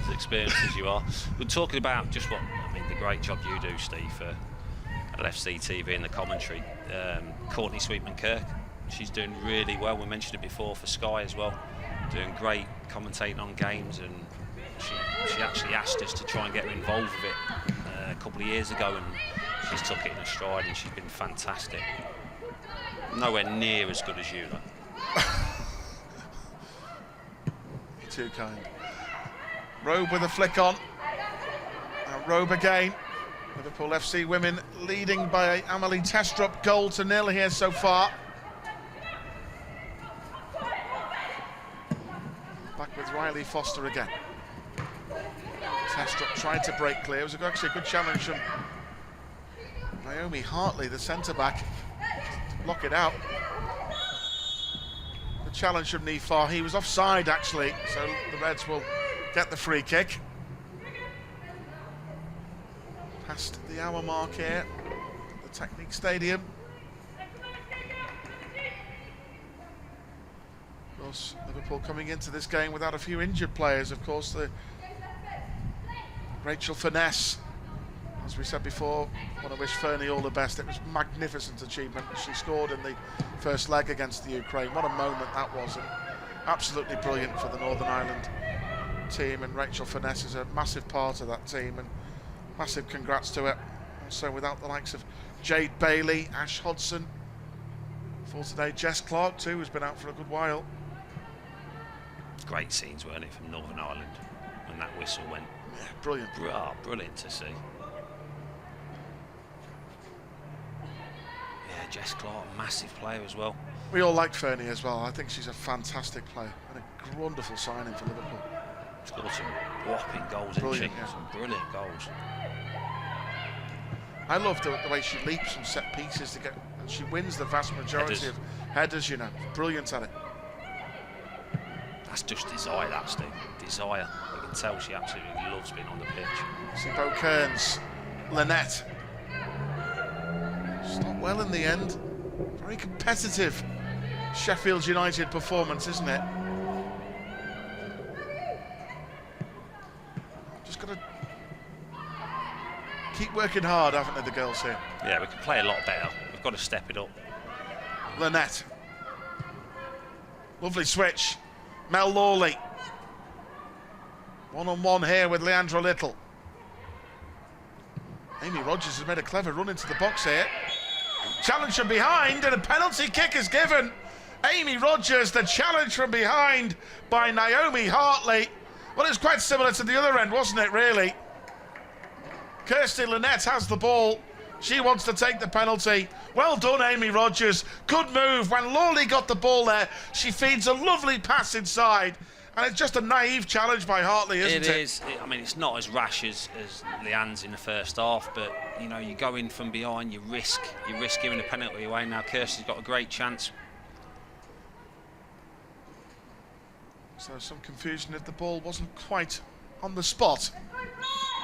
as experienced as you are. We're talking about just what, I mean, the great job you do, Steve, at LFC TV in the commentary. Courtney Sweetman-Kirk, she's doing really well. We mentioned it before for Sky as well. Doing great commentating on games, and she actually asked us to try and get her involved with it a couple of years ago, and she's took it in a stride, and she's been fantastic. Nowhere near as good as you, though. You're too kind. Robe with a flick on. Now Robe again. Liverpool FC Women leading by Amelie Testrup, goal to nil here so far. Back with Riley Foster again. Testrup tried to break clear. It was actually a good challenge from Naomi Hartley, the centre-back, to block it out. The challenge from Nifar. He was offside, actually, so the Reds will get the free kick. Past the hour mark here at the Technique Stadium. Of course, Liverpool coming into this game without a few injured players. Of course, the Rachel Finesse, as we said before, want to wish Fernie all the best. It was a magnificent achievement. She scored in the first leg against the Ukraine. What a moment that was, and absolutely brilliant for the Northern Ireland team, and Rachel Finesse is a massive part of that team, and massive congrats to her. Also without the likes of Jade Bailey, Ash Hodson, for today Jess Clark too, who's been out for a good while. Great scenes, weren't it, from Northern Ireland when that whistle went. Yeah, brilliant. Brilliant to see. Yeah, Jess Clark, massive player as well. We all like Fernie as well. I think she's a fantastic player and a wonderful signing for Liverpool. Scored some whopping goals, isn't she? Yeah. Some brilliant goals. I love the way she leaps from set pieces to get, and she wins the vast majority of headers, you know. Brilliant at it. That's just desire, that, Steve. Desire. You can tell she absolutely loves being on the pitch. See Bo Kearns, Lynette. It's not well in the end. Very competitive Sheffield United performance, isn't it? Just got to keep working hard, haven't they, the girls here? Yeah, we can play a lot better. We've got to step it up. Lynette. Lovely switch. Mel Lawley. One-on-one here with Leandra Little. Amy Rogers has made a clever run into the box here. Challenge from behind, and a penalty kick is given. Amy Rogers, the challenge from behind by Naomi Hartley. Well, it was quite similar to the other end, wasn't it, really? Kirsty Lynette has the ball. She wants to take the penalty. Well done, Amy Rogers. Good move. When Lawley got the ball there, she feeds a lovely pass inside. And it's just a naive challenge by Hartley, isn't it? It is. I mean, it's not as rash as Leanne's in the first half, but, you know, you go in from behind, you risk giving a penalty away. Now Kirsty's got a great chance. So some confusion if the ball wasn't quite on the spot.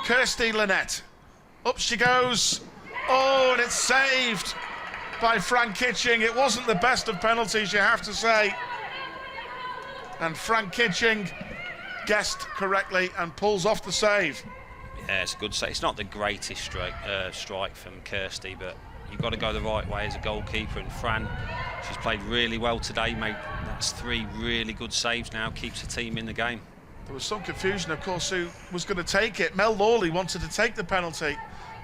Kirsty Lynette. Up she goes. Oh, and it's saved by Frank Kitching. It wasn't the best of penalties, you have to say. And Frank Kitching guessed correctly and pulls off the save. Yeah, it's a good save. It's not the greatest strike from Kirsty, but you've got to go the right way as a goalkeeper. And Fran, she's played really well today. That's 3 really good saves now. Keeps the team in the game. There was some confusion, of course, who was going to take it. Mel Lawley wanted to take the penalty,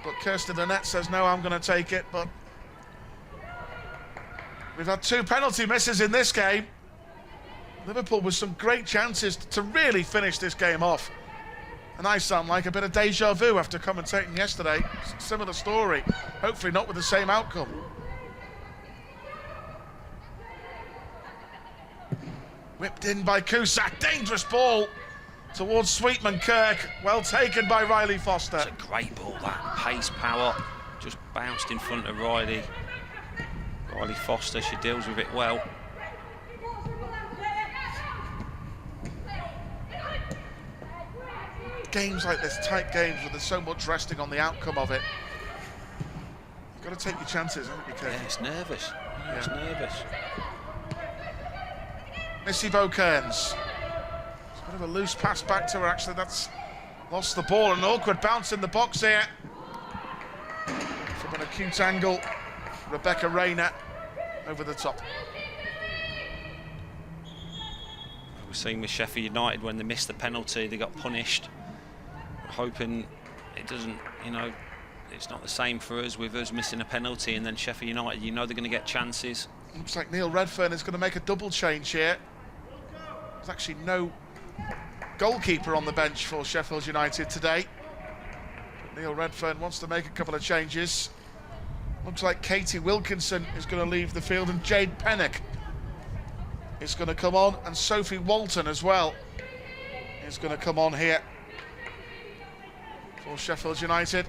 but Kirsty Lynette says, no, I'm going to take it. But we've had 2 penalty misses in this game. Liverpool with some great chances to really finish this game off. And I sound like a bit of deja vu after commentating yesterday. Similar story, hopefully not with the same outcome. Whipped in by Cusack, dangerous ball towards Sweetman Kirk. Well taken by Riley Foster. It's a great ball, that. Pace, power, just bounced in front of Riley Foster. She deals with it well. Games like this, tight games where there's so much resting on the outcome of it, you've got to take your chances, haven't you, Kirk? Yeah, it's nervous. It's nervous. Missy Beaucairns. It's a bit of a loose pass back to her, actually. That's lost the ball. An awkward bounce in the box here. From an acute angle, Rebecca Rayner over the top. We've seen with Sheffield United when they missed the penalty, they got punished. We're hoping it doesn't, you know, it's not the same for us with us missing a penalty, and then Sheffield United, you know they're going to get chances. Looks like Neil Redfern is going to make a double change here. There's actually no goalkeeper on the bench for Sheffield United today. But Neil Redfern wants to make a couple of changes. Looks like Katie Wilkinson is going to leave the field, and Jade Pennock is going to come on, and Sophie Walton as well is going to come on here for Sheffield United.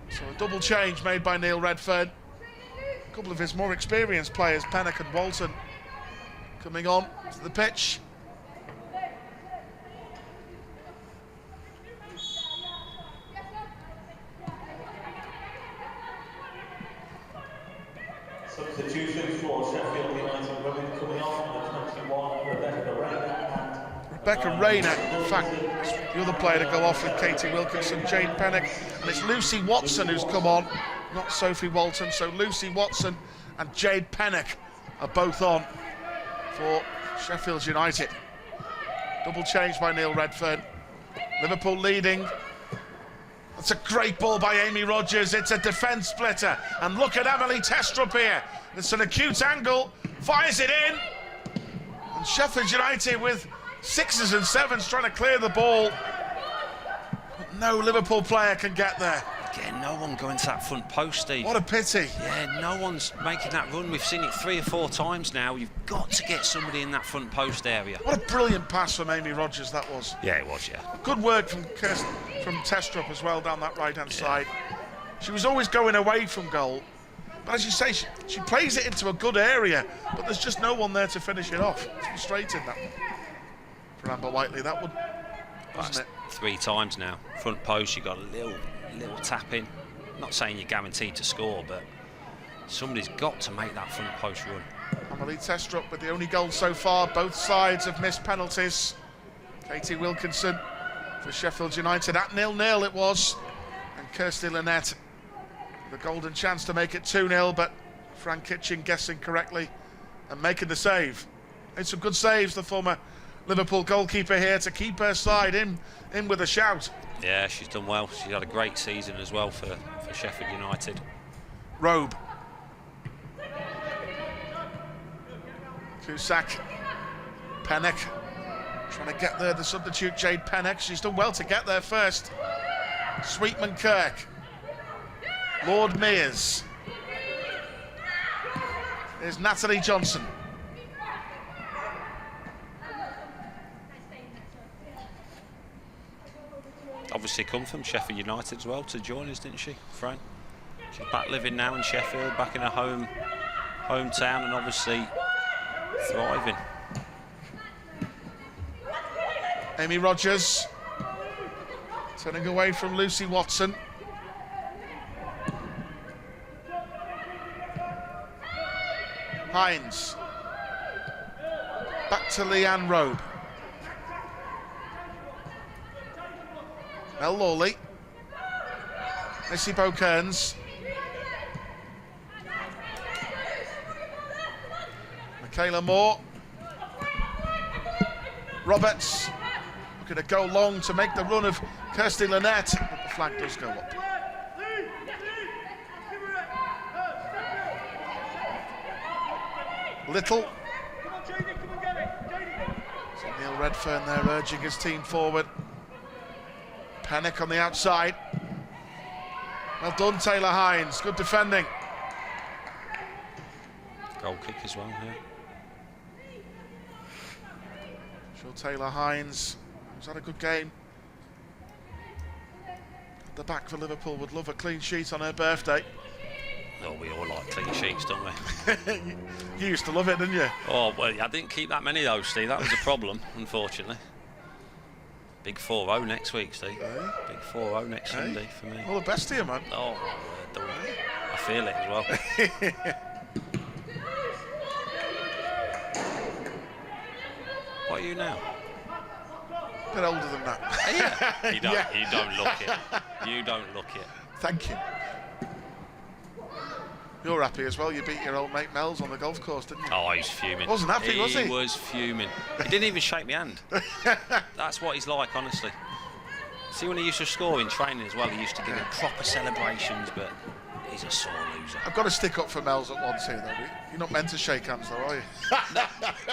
So a double change made by Neil Redfern. A couple of his more experienced players, Pennock and Walton, coming on to the pitch. Substitutions for Sheffield United Women coming on, the 21, Rebecca Rayner. Rebecca Rayner, in fact, the other player to go off with Katie Wilkinson, Jade Pennock, and it's Lucy Watson who's come on, not Sophie Walton. So Lucy Watson and Jade Pennock are both on for Sheffield United. Double change by Neil Redfern. Liverpool leading. That's a great ball by Amy Rogers. It's a defence splitter. And look at Emily Testrup here. It's an acute angle. Fires it in. And Sheffield United with 6s and 7s trying to clear the ball. But no Liverpool player can get there. Again, no one going to that front post, Steve. What a pity. Yeah, no one's making that run. We've seen it 3 or 4 times now. You've got to get somebody in that front post area. What a brilliant pass from Amy Rogers that was. Yeah, it was, yeah. Good work from Testrup as well down that right-hand side. She was always going away from goal. But as you say, she plays it into a good area, but there's just no one there to finish it off. It's frustrating, that for Amber Whiteley, that would, wasn't it? 3 times now. Front post, you got a little tap in. Not saying you're guaranteed to score, but somebody's got to make that front post run. Emily Testrup with the only goal so far. Both sides have missed penalties. Katie Wilkinson for Sheffield United at 0-0 it was. And Kirsty Lynette, the golden chance to make it 2-0, but Frank Kitchen guessing correctly and making the save. Made some good saves, the former Liverpool goalkeeper here, to keep her side in with a shout. Yeah, she's done well. She's had a great season as well for Sheffield United. Robe. Cusack. Pennock. Trying to get there, the substitute Jade Pennock. She's done well to get there first. Sweetman Kirk. Lord Mears. Here's Natalie Johnson. Obviously come from Sheffield United as well to join us, didn't she, Fran? She's back living now in Sheffield, back in her hometown, and obviously thriving. Amy Rogers turning away from Lucy Watson. Hines. Back to Leanne Robe. Mel Lawley. Missy Bokearns. Michaela Moore. Roberts looking to go long to make the run of Kirsty Lynette, but the flag does go up. Little. So Neil Redfern there urging his team forward. Pennock on the outside. Well done, Taylor Hines. Good defending. Goal kick as well, yeah. Sure, Taylor Hines has had a good game. At the back for Liverpool would love a clean sheet on her birthday. Oh, we all like clean sheets, don't we? You used to love it, didn't you? Oh, well, I didn't keep that many of those, Steve. That was a problem, unfortunately. Big 4-0 next week, Steve. Hey. Big 4-0 next Sunday for me. All the best to you, man. Oh, I feel it as well. What are you now? A bit older than that. Yeah. You don't look it. You don't look it. Thank you. You're happy as well. You beat your old mate Mel's on the golf course, didn't you? Oh, he's fuming. Wasn't happy, was he? He was fuming. He didn't even shake my hand. That's what he's like, honestly. See, when he used to score in training as well, he used to give him proper celebrations, but he's a sore loser. I've got to stick up for Mel's at once here, though. You're not meant to shake hands, though, are you?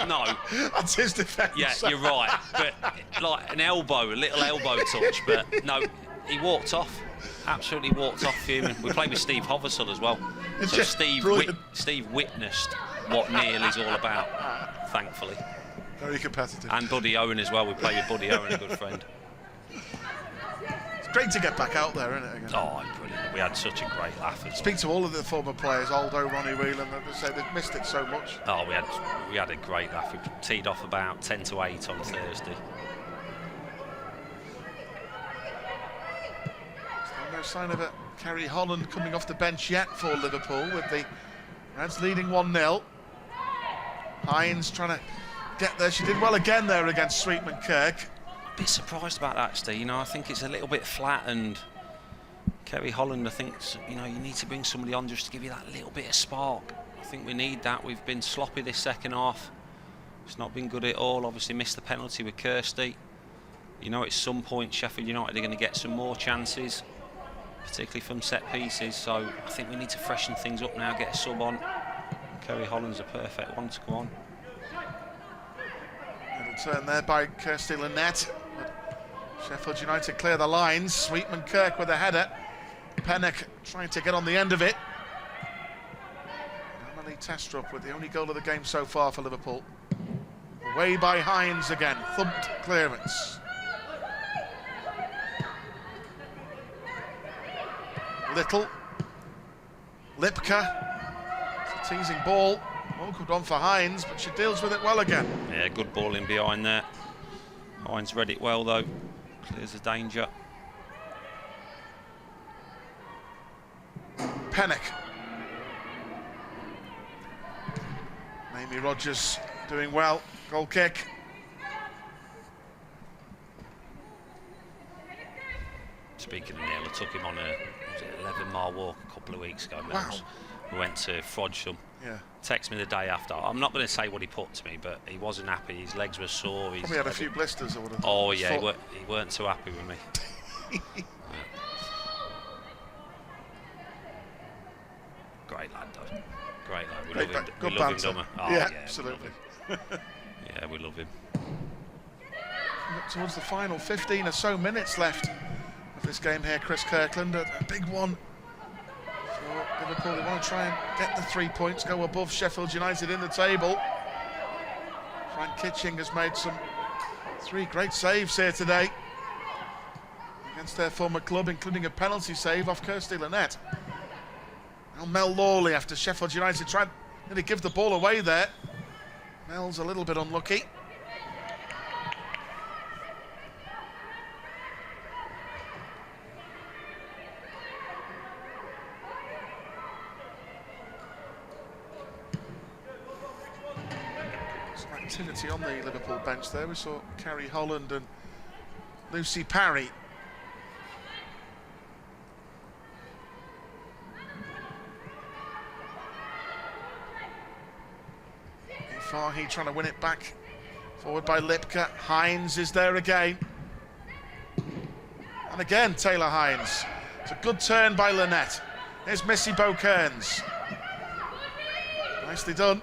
No. That's his defence. Yeah, you're right. But like a little elbow touch, but no, he walked off. Absolutely walked off fuming. We played with Steve Hoversall as well. So Steve witnessed what Neil is all about, thankfully. Very competitive. And Buddy Owen as well. We played with Buddy Owen, a good friend. It's great to get back out there, isn't it? Again? Oh, brilliant. We had such a great laugh. Speak to all of the former players, Aldo, Ronnie Whelan, they say they've missed it so much. Oh, we had a great laugh. We teed off about 10 to 8 on Thursday. No sign of it. Kerry Holland coming off the bench yet for Liverpool, with the Reds leading 1-0. Hines trying to get there. She did well again there against Sweetman Kirk. A bit surprised about that, Steve. You know, I think it's a little bit flat, and Kerry Holland, I think, you know, you need to bring somebody on just to give you that little bit of spark. I think we need that. We've been sloppy this second half. It's not been good at all. Obviously missed the penalty with Kirsty. You know, at some point Sheffield United are going to get some more chances, particularly from set pieces, so I think we need to freshen things up now, get a sub on. Kerry Holland's a perfect one to come on. Little turn there by Kirsty Lynette. Sheffield United clear the lines. Sweetman Kirk with a header. Pennock trying to get on the end of it. Emily Testrup with the only goal of the game so far for Liverpool. Away by Hines again, thumped clearance. Little. Lipka. It's a teasing ball. All good on for Hines, but she deals with it well again. Yeah, good ball in behind there. Hines read it well though. Clears the danger. Pennock. Amy Rogers doing well. Goal kick. Speaking of Neil, I took him on a 11-mile walk a couple of weeks ago. Wow. We went to Frodsham. Yeah. Texted me the day after. I'm not going to say what he put to me, but he wasn't happy. His legs were sore. Probably had a few blisters, I would have. Oh yeah, he weren't too happy with me. Great lad, though. Great lad. We love him. Good we love banter. him, don't we? Oh, yeah, absolutely. Yeah, we love him. Look towards the final 15 or so minutes left of this game here, Chris Kirkland. A big one for Liverpool. They want to try and get the 3 points, go above Sheffield United in the table. Frank Kitching has made some 3 great saves here today against their former club, including a penalty save off Kirsty Lynette. Now Mel Lawley, after Sheffield United tried to give the ball away there. Mel's a little bit unlucky. Some activity on the Liverpool bench there. We saw Carrie Holland and Lucy Parry. Fahy trying to win it back. Forward by Lipka. Hines is there again. And again, Taylor Hines. It's a good turn by Lynette. Here's Missy Bo-Kearns. Nicely done.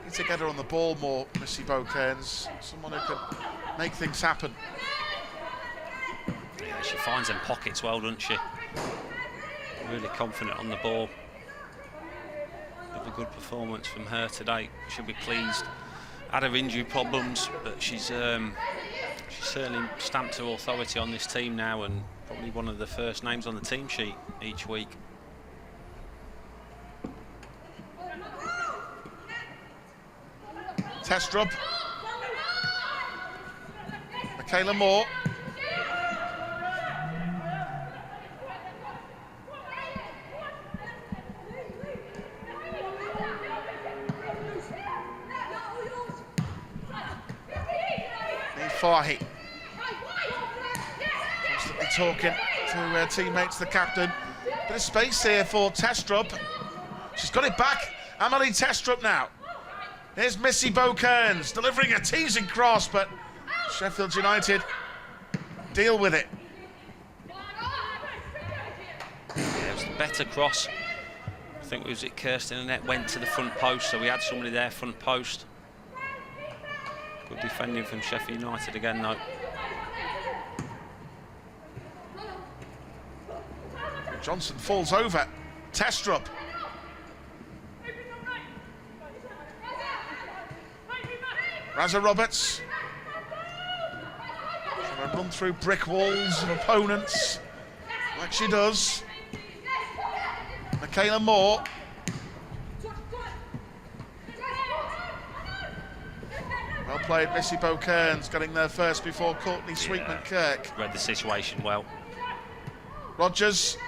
Need to get her on the ball more, Missy Bo-Kearns. Someone who can make things happen. Yeah, she finds them pockets well, doesn't she? Really confident on the ball. Another good performance from her today. She'll be pleased. Had her injury problems, but she's certainly stamped her authority on this team now, and probably one of the first names on the team sheet each week. Testrup. Michaela Moore. Fahy. Constantly talking to her teammates, the captain. Bit of space here for Testrup. She's got it back. Amelie Testrup now. Here's Missy Bo-Kearns delivering a teasing cross, but Sheffield United deal with it. Yeah, it was the better cross. I think it was Kirsty Lynette went to the front post, so we had somebody there front post. Good defending from Sheffield United again, though. Johnson falls over. Testrup. Razza Roberts. Trying to run through brick walls of opponents, like she does. Michaela Moore. Well played, Missy Bo-Kearns getting there first before Courtney Sweetman-Kirk. Read the situation well. Rogers.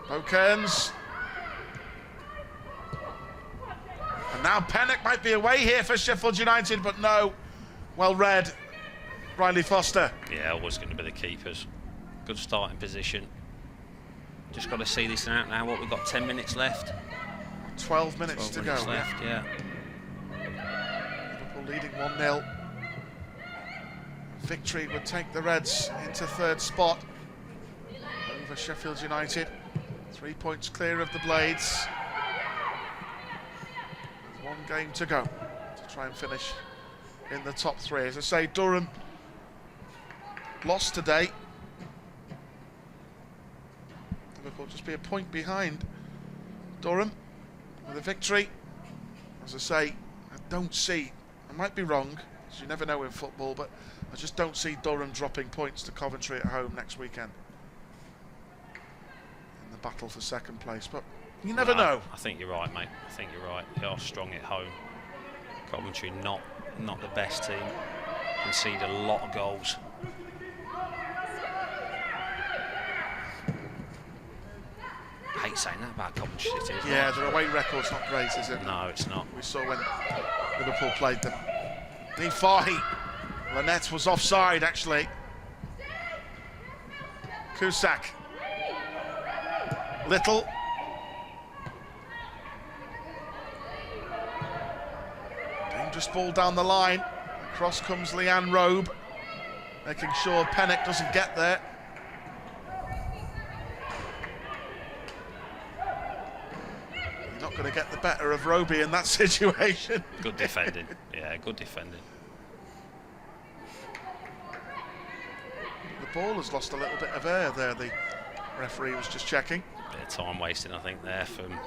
Bo-Kearns. And now Pennock might be away here for Sheffield United, but no. Well read, Riley Foster. Yeah, always going to be the keepers. Good starting position. Just got to see this out now. What, we've got 10 minutes left. 12 minutes to go. Left, yeah. Leading 1-0. Victory would take the Reds into 3rd spot over Sheffield United. 3 points clear of the Blades. There's 1 game to go to try and finish in the top 3. As I say, Durham lost today. Liverpool just be a point behind Durham with a victory. As I say, I don't see, I might be wrong, as you never know in football, but I just don't see Durham dropping points to Coventry at home next weekend in the battle for 2nd place, but you never know. I think you're right, mate. I think you're right. They are strong at home. Coventry not the best team. Concede a lot of goals. I hate saying that about Coventry City. Yeah, their away record's not great, is it? No, it's not. We saw when Liverpool played them. Fahy. Lynette was offside, actually. Cusack. Little. Dangerous ball down the line. Across comes Leanne Robe, making sure Pennock doesn't get there. You're not going to get the better of Roby in that situation. Good defending. Yeah, good defending. The ball has lost a little bit of air there, the referee was just checking. Bit of time wasting, I think, there from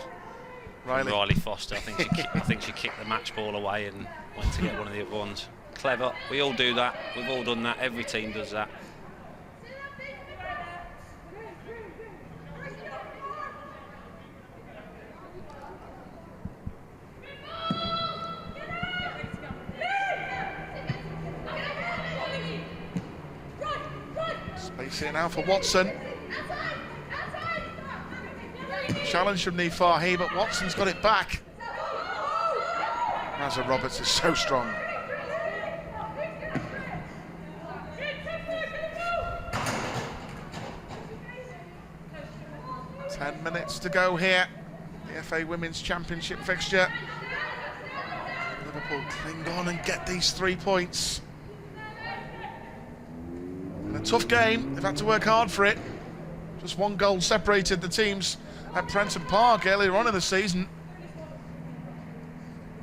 Riley Foster. I think she kicked the match ball away and went to get one of the other ones. Clever. We all do that. We've all done that. Every team does that. Space here now for Watson. Challenge from Nifahi, but Watson's got it back. Raza Roberts is so strong. Ten minutes to go here. The FA Women's Championship fixture. Liverpool cling on and get these 3 points. In a tough game, they've had to work hard for it. Just one goal separated the teams at Prenton Park earlier on in the season.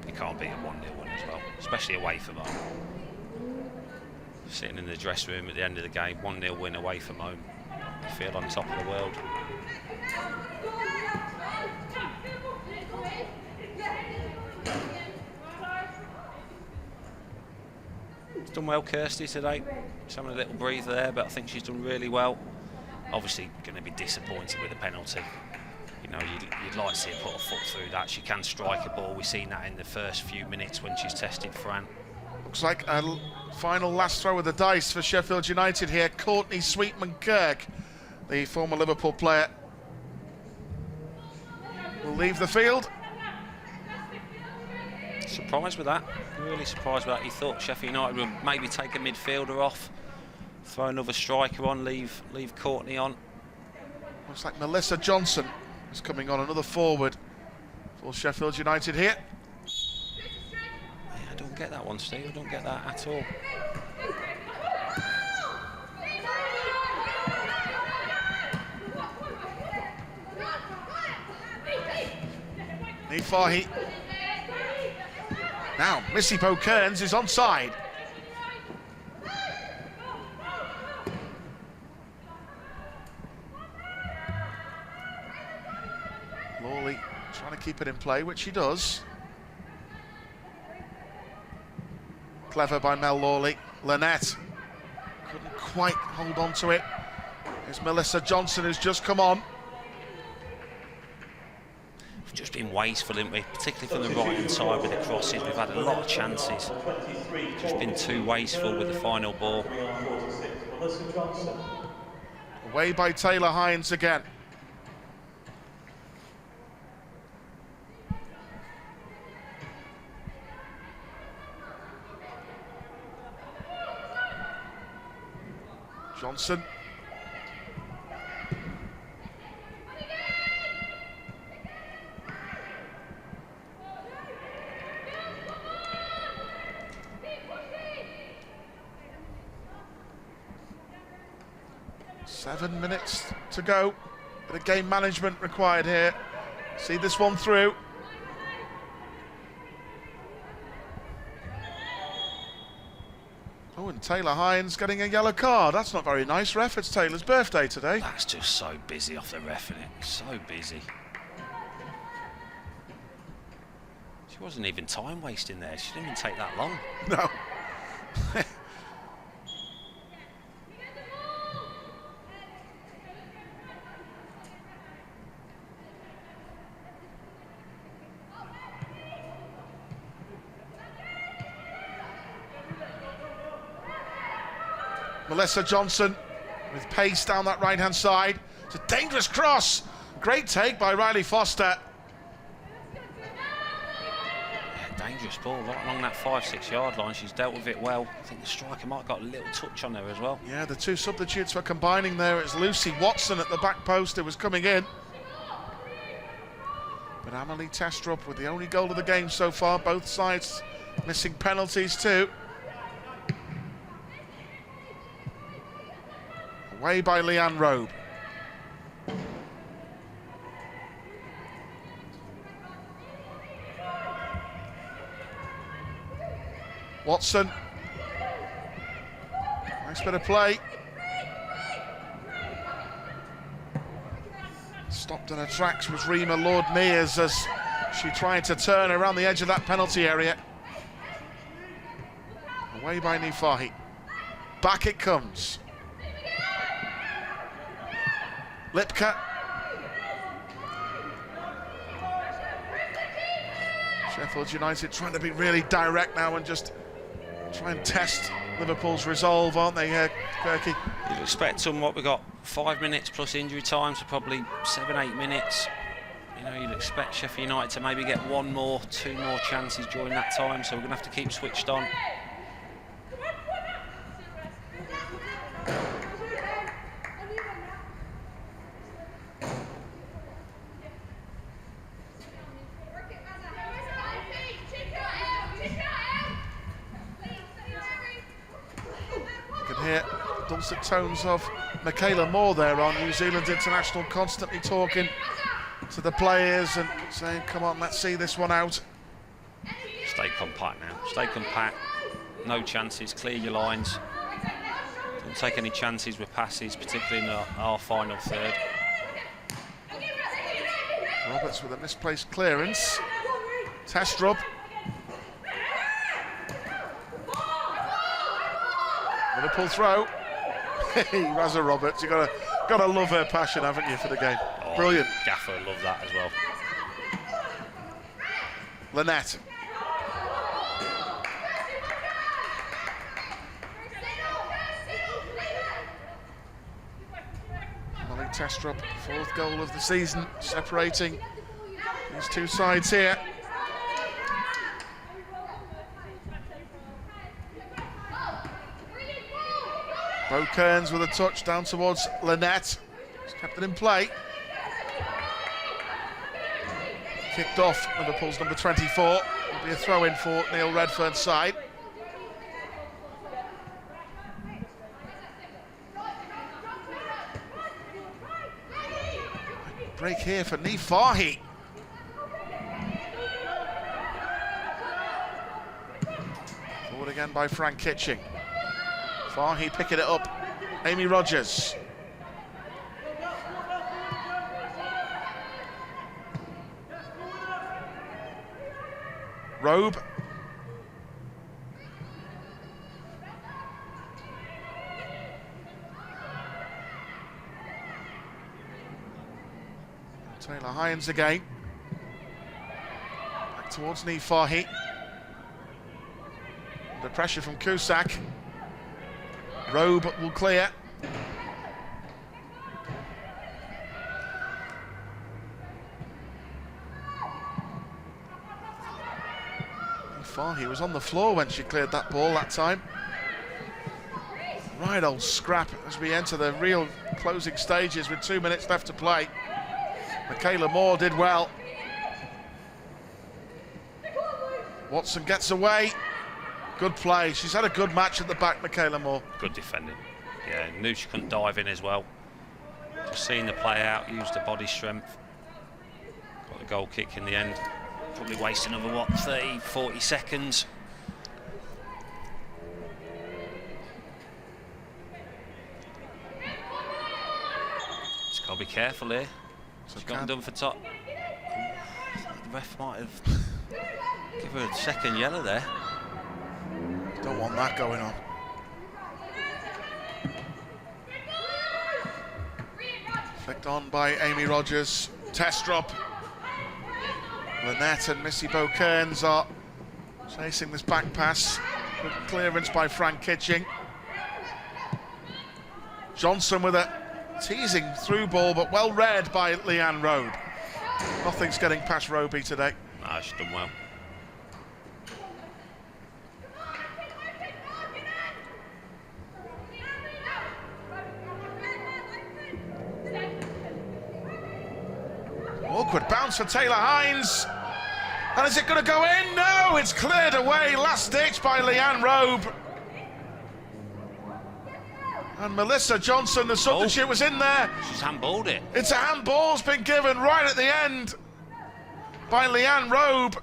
You can't beat a 1-0 win as well, especially away from home. Sitting in the dressing room at the end of the game, 1-0 win away from home. You feel on top of the world. She's done well, Kirsty, today. She's having a little breather there, but I think she's done really well. Obviously going to be disappointed with the penalty. You know, you'd like to see her put a foot through that. She can strike a ball. We've seen that in the first few minutes when she's tested Fran. Looks like a final last throw of the dice for Sheffield United here. Courtney Sweetman-Kirk, the former Liverpool player, will leave the field. Surprised with that. Really surprised with that. You thought Sheffield United would maybe take a midfielder off, throw another striker on, leave Courtney on. Looks like Melissa Johnson is coming on, another forward for Sheffield United here. I don't get that one, Steve. I don't get that at all. Nifahi. Now, Missy Poe-Kearns is onside. Lawley trying to keep it in play, which she does. Clever by Mel Lawley. Lynette couldn't quite hold on to it. There's Melissa Johnson, who's just come on. We've just been wasteful, haven't we? Particularly from the right-hand side with the crosses. We've had a lot of chances. Just been too wasteful with the final ball. Away by Taylor Hines again. Johnson. Seven minutes to go. Bit of game management required here. See this one through. Oh, and Taylor Hines getting a yellow card. That's not very nice, ref. It's Taylor's birthday today. That's just so busy off the ref, isn't it? So busy. She wasn't even time wasting there. She didn't even take that long. No. Melissa Johnson with pace down that right-hand side. It's a dangerous cross. Great take by Riley Foster. Yeah, dangerous ball right along that 5-6 yard line. She's dealt with it well. I think the striker might have got a little touch on her as well. Yeah, the two substitutes were combining there. It's Lucy Watson at the back post who was coming in. But Amelie Testrup with the only goal of the game so far. Both sides missing penalties too. Away by Leanne Robe. Watson. Nice bit of play. Stopped in her tracks was Rima Lord Mears as she tried to turn around the edge of that penalty area. Away by Nifahi. Back it comes. Lipka. Sheffield United trying to be really direct now and just try and test Liverpool's resolve, aren't they, Kirky? You'd expect somewhat. We've got 5 minutes plus injury time, so probably 7-8 minutes. You know, you'd expect Sheffield United to maybe get 1 more, 2 more chances during that time, so we're going to have to keep switched on. Hear dulcet tones of Michaela Moore there on New Zealand international, constantly talking to the players and saying, come on, let's see this one out. Stay compact now, stay compact, no chances, clear your lines. Don't take any chances with passes, particularly in our final third. Roberts with a misplaced clearance. Testrup. Liverpool throw. Razza Roberts, you gotta love her passion, haven't you, for the game? Oh, brilliant. Gaffer love that as well. Lynette. Molly Testrup, 4th goal of the season, separating these two sides here. Bo Kearns with a touch down towards Lynette. She's kept it in play. Kicked off Liverpool's number 24. Will be a throw-in for Neil Redfern's side. Break here for Nifahi. Forward again by Frank Kitching. Fahy picking it up. Amy Rogers. Robe. Taylor Hynes again. Back towards Nifahi. Under pressure from Cusack. Robe will clear. Fahy was on the floor when she cleared that ball that time. Right old scrap as we enter the real closing stages with 2 minutes left to play. Michaela Moore did well. Watson gets away. Good play. She's had a good match at the back, Michaela Moore. Good defending. Yeah, knew she couldn't dive in as well. Just seeing the play out, used her body strength. Got the goal kick in the end. Probably wasting another, what, 30, 40 seconds. Just got to be careful here. She's got done for top. The ref might have given her a second yellow there. Don't want that going on. Flicked on by Amy Rogers. Testrup. Lynette and Missy Bo Kearns are chasing this back pass. Good clearance by Frank Kitching. Johnson with a teasing through ball, but well read by Leanne Robe. Nothing's getting past Roby today. Nah, she's done well. Backward bounce for Taylor Hines. And is it going to go in? No, it's cleared away. Last ditch by Leanne Robe. And Melissa Johnson, the substitute, was in there. She's handballed it. It's a handball's been given right at the end by Leanne Robe.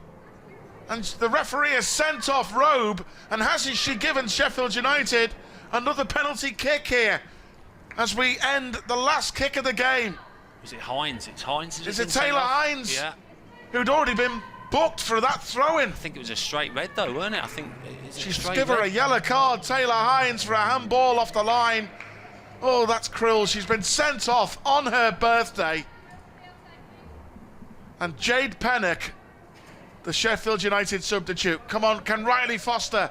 And the referee has sent off Robe. And hasn't she given Sheffield United another penalty kick here as we end the last kick of the game? Is it Hines? It's Hines. Is it Taylor Hines? Yeah. Who'd already been booked for that throw-in. I think it was a straight red though, weren't it? I think she's given her a yellow card, Taylor Hines, for a handball off the line. Oh, that's cruel. She's been sent off on her birthday. And Jade Pennock, the Sheffield United substitute. Come on, can Riley Foster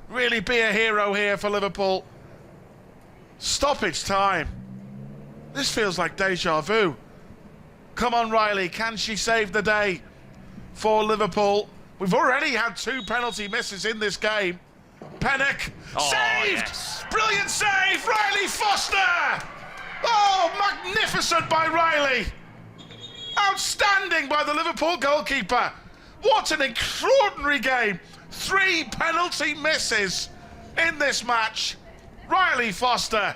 really be a hero here for Liverpool? Stoppage time. This feels like deja vu. Come on, Riley, can she save the day for Liverpool? We've already had 2 penalty misses in this game. Pennock, saved! Yes. Brilliant save, Riley Foster! Oh, magnificent by Riley! Outstanding by the Liverpool goalkeeper. What an extraordinary game. 3 penalty misses in this match. Riley Foster,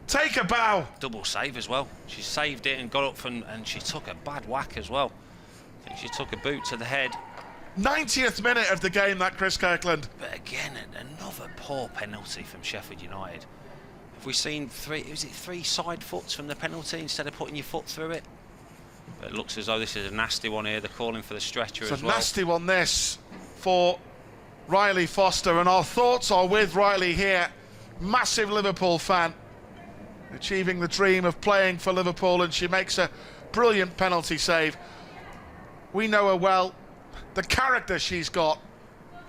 take a bow. Double save as well. She saved it and got up and she took a bad whack as well. I think she took a boot to the head. 90th minute of the game, that, Chris Kirkland. But again, another poor penalty from Sheffield United. Have we seen 3 side foots from the penalty instead of putting your foot through it? But it looks as though this is a nasty one here. They're calling for the stretcher as well. It's a nasty one, this, for Riley Foster. And our thoughts are with Riley here. Massive Liverpool fan, achieving the dream of playing for Liverpool, and she makes a brilliant penalty save. We know her well. The character she's got,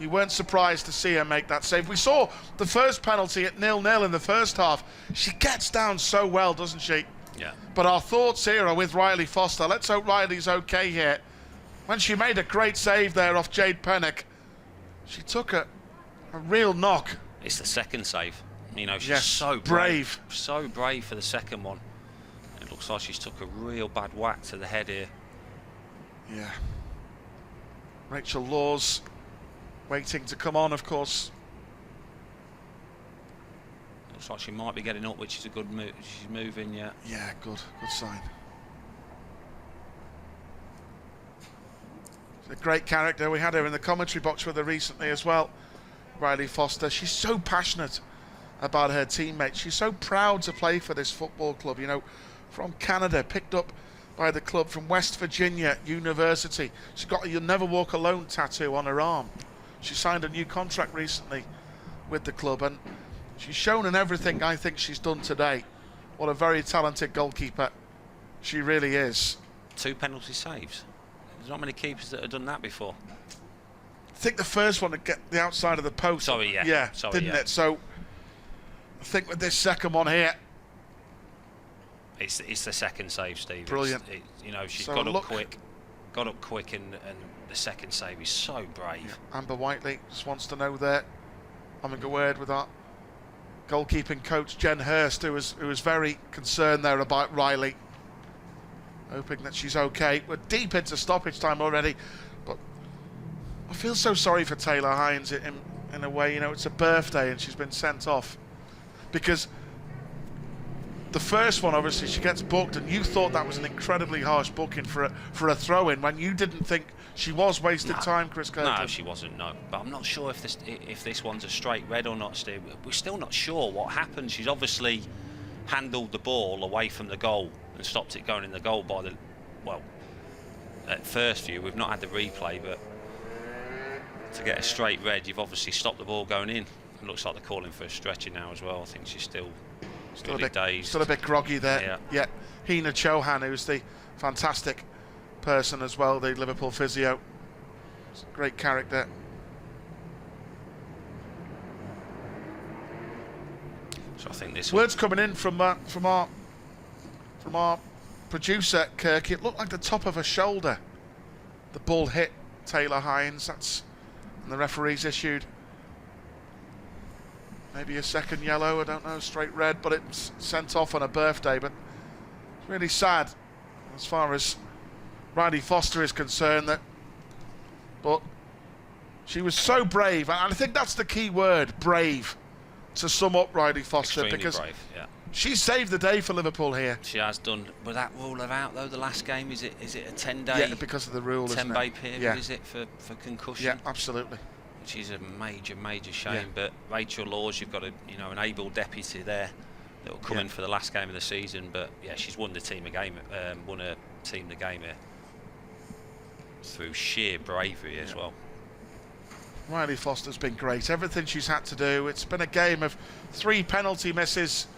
you weren't surprised to see her make that save. We saw the first penalty at 0-0 in the first half. She gets down so well, doesn't she? Yeah. But our thoughts here are with Riley Foster. Let's hope Riley's okay here. When she made a great save there off Jade Pennock, she took a real knock. It's the second save. You know, she's Yes, so brave. So brave for the second one. It looks like she's took a real bad whack to the head here. Yeah. Rachel Laws waiting to come on, of course. Looks like she might be getting up, which is a good move. She's moving, yeah. Yeah, good sign. She's a great character. We had her in the commentary box with her recently as well, Riley Foster. She's so passionate about her teammates. She's so proud to play for this football club, you know, from Canada, picked up by the club from West Virginia University. She's got a "You'll Never Walk Alone" tattoo on her arm. She signed a new contract recently with the club, and she's shown in everything I think she's done today. What a very talented goalkeeper she really is. 2 penalty saves. There's not many keepers that have done that before. I think the first one to get the outside of the post. Sorry, yeah. Yeah, Sorry, didn't yeah. it? So I think with this second one here, It's the second save, Steve. Brilliant. You know, she's So got up look- quick, and the second save is so brave. Amber Whiteley just wants to know there. I'm having a word with our goalkeeping coach Jen Hurst, who was very concerned there about Riley, hoping that she's okay. We're deep into stoppage time already, but I feel so sorry for Taylor Hines in a way. You know, it's a birthday and she's been sent off because the first one, obviously, she gets booked, and you thought that was an incredibly harsh booking for a throw-in when you didn't think she was wasted time, Chris Kirkland. No, she wasn't, no. But I'm not sure if this one's a straight red or not, Steve. We're still not sure what happened. She's obviously handled the ball away from the goal and stopped it going in the goal by the... Well, at first view, we've not had the replay, but to get a straight red, you've obviously stopped the ball going in. It looks like they're calling for a stretcher now as well. I think she's still Still dazed. a bit groggy there. Yeah. Hina Chauhan, who's the fantastic person as well, the Liverpool physio. It's a great character. So I think this words coming in from our producer Kirk. It looked like the top of her shoulder. The ball hit Taylor Hines. And the referee's issued maybe a second yellow, I don't know, straight red, but it's sent off on a birthday. But it's really sad as far as Riley Foster is concerned, but she was so brave, and I think that's the key word, brave, to sum up Riley Foster. Extremely because brave, yeah. She saved the day for Liverpool here. She has done. Will that rule her out though? The last game, is it a 10-day? Yeah, because of the rule. 10-day period, is it for concussion? Yeah, absolutely. Which is a major shame. But Rachel Laws, you've got an able deputy there that will come in for the last game of the season. But yeah, she's won the team won her team the game here through sheer bravery as well. Riley Foster's been great. Everything she's had to do. It's been a game of 3 penalty misses.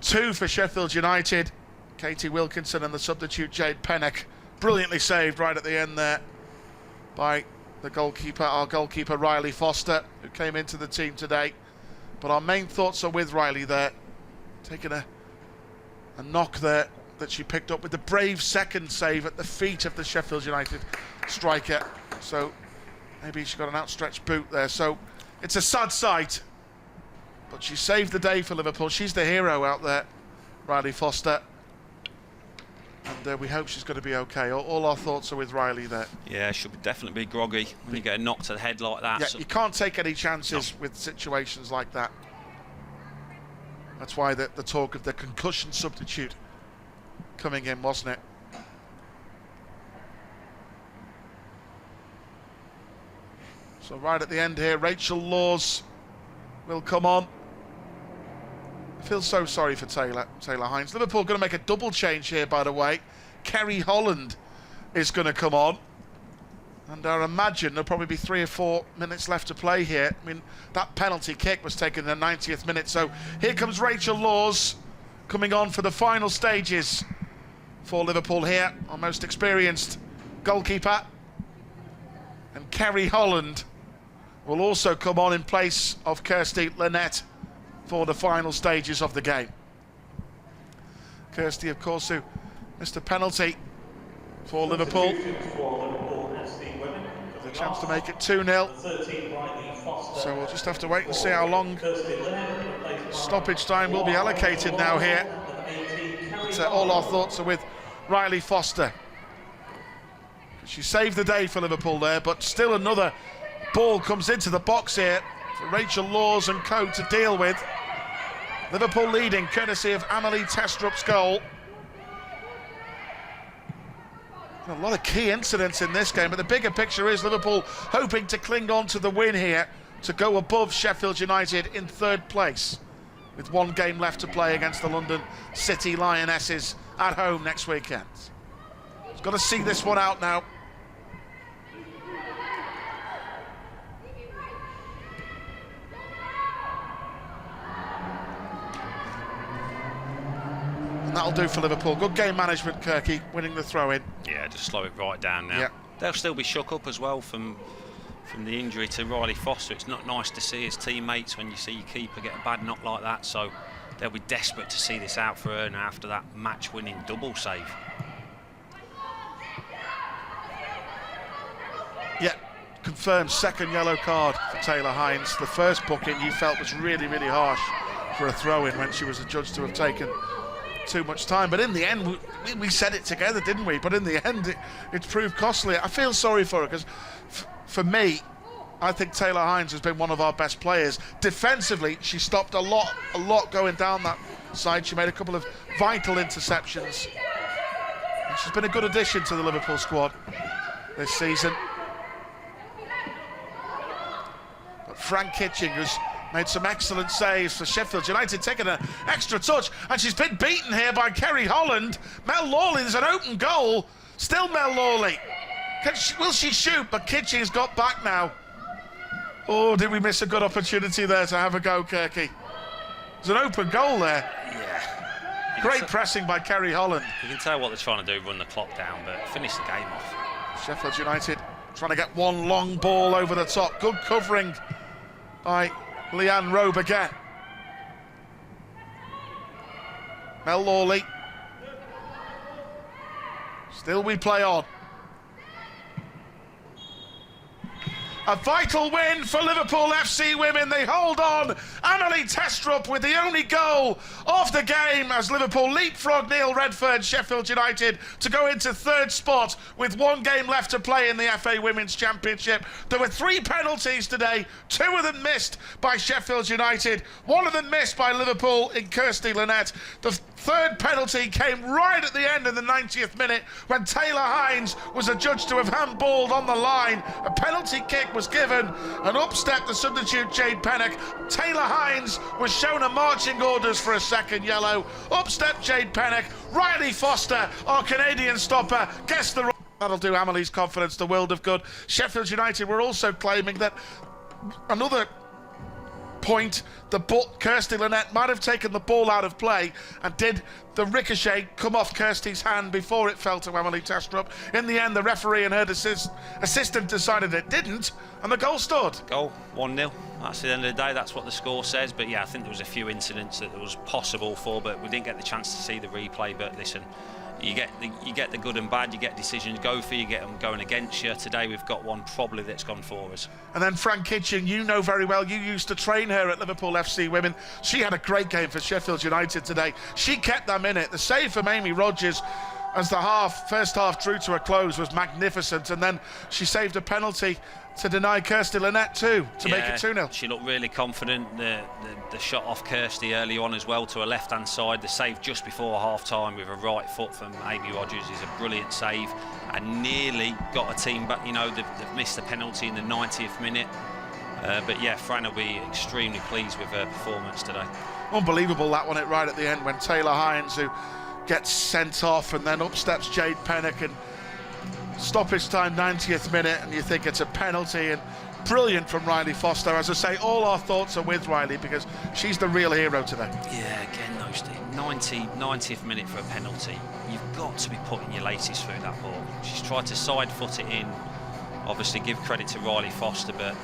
2 for Sheffield United. Katie Wilkinson and the substitute Jade Pennock. Brilliantly saved right at the end there by the goalkeeper, our goalkeeper Riley Foster, who came into the team today. But our main thoughts are with Riley there. Taking a knock there that she picked up with the brave second save at the feet of the Sheffield United striker. So maybe she got an outstretched boot there. So it's a sad sight. But she saved the day for Liverpool. She's the hero out there, Riley Foster. And we hope she's going to be okay. All our thoughts are with Riley there. Yeah, she'll definitely be groggy when you get a knock to the head like that. Yeah, so you can't take any chances with situations like that. That's why the talk of the concussion substitute coming in, wasn't it? So right at the end here, Rachel Laws will come on. I feel so sorry for Taylor Hines. Liverpool going to make a double change here, by the way. Kerry Holland is going to come on. And I imagine there'll probably be 3 or 4 minutes left to play here. I mean, that penalty kick was taken in the 90th minute. So here comes Rachel Laws coming on for the final stages for Liverpool here. Our most experienced goalkeeper. And Kerry Holland will also come on in place of Kirsty Lynette for the final stages of the game. Kirsty, of course, who missed a penalty for Liverpool. With a chance to make it 2-0. So we'll just have to wait and see how long stoppage time will be allocated now here. But, all our thoughts are with Riley Foster. She saved the day for Liverpool there, but still another ball comes into the box here for Rachel Laws and co to deal with. Liverpool leading courtesy of Amelie Testrup's goal. A lot of key incidents in this game, but the bigger picture is Liverpool hoping to cling on to the win here to go above Sheffield United in 3rd place, with 1 game left to play against the London City Lionesses at home next weekend. It's got to see this one out now. And that'll do for Liverpool. Good game management, Kirky, winning the throw-in. Yeah, just slow it right down now. Yeah. They'll still be shook up as well from the injury to Riley Foster. It's not nice to see his teammates when you see your keeper get a bad knock like that. So they'll be desperate to see this out for her now after that match-winning double save. Yeah, confirmed 2nd yellow card for Taylor Hines. The first booking you felt was really, really harsh for a throw-in when she was adjudged to have taken too much time, but in the end we said it together, didn't we? But in the end it's proved costly. I feel sorry for her because for me, I think Taylor Hines has been one of our best players. Defensively, she stopped a lot going down that side. She made a couple of vital interceptions, and she's been a good addition to the Liverpool squad this season. But Frank Kitching, who's made some excellent saves for Sheffield United, taking an extra touch, and she's been beaten here by Kerry Holland. Mel Lawley, there's an open goal. Still Mel Lawley. Will she shoot? But Kitching's got back now. Oh, did we miss a good opportunity there to have a go, Kirky? There's an open goal there. Yeah. Great pressing by Kerry Holland. You can tell what they're trying to do, run the clock down, but finish the game off. Sheffield United trying to get one long ball over the top. Good covering by Leanne Robe again. Mel Lawley. Still we play on. A vital win for Liverpool FC Women. They hold on. Amelie Testrup with the only goal of the game as Liverpool leapfrog Neil Redfern, Sheffield United, to go into third spot with one game left to play in the FA Women's Championship. There were 3 penalties today, 2 of them missed by Sheffield United, 1 of them missed by Liverpool in Kirsty Lynette. The third penalty came right at the end in the 90th minute when Taylor Hines was adjudged to have handballed on the line. A penalty kick was given, and up stepped the substitute Jade Pennock. Taylor Hines was shown a marching orders for a second yellow. Up stepped Jade Pennock. Riley Foster, our Canadian stopper, guessed the... That'll do Amelie's confidence the world of good. Sheffield United were also claiming that another point, Kirsty Lynette might have taken the ball out of play, and did the ricochet come off Kirsty's hand before it fell to Amelie Testrup. In the end, the referee and her assistant decided it didn't, and the goal stood. Goal, 1-0. That's the end of the day, that's what the score says. But yeah, I think there was a few incidents that it was possible for, but we didn't get the chance to see the replay. But listen, you get the good and bad, you get decisions go for you, get them going against you. Today we've got one probably that's gone for us. And then Fran Kitchen, you know very well, you used to train her at Liverpool FC Women. She had a great game for Sheffield United today. She kept them in it. The save from Amy Rodgers as the first half drew to a close was magnificent, and then she saved a penalty to deny Kirsty Lynette too, to make it 2-0. She looked really confident. The shot off Kirsty early on as well to her left-hand side. The save just before half-time with a right foot from Amy Rodgers is a brilliant save, and nearly got a team back. You know, they've missed the penalty in the 90th minute. But yeah, Fran will be extremely pleased with her performance today. Unbelievable that one, right at the end when Taylor Hines, who gets sent off, and then up steps Jade Pennock, and stoppage time 90th minute, and you think it's a penalty. And brilliant from Riley Foster. As I say, all our thoughts are with Riley because she's the real hero today. Yeah, again, those 90th minute for a penalty. You've got to be putting your laces through that ball. She's tried to side foot it in. Obviously, give credit to Riley Foster, but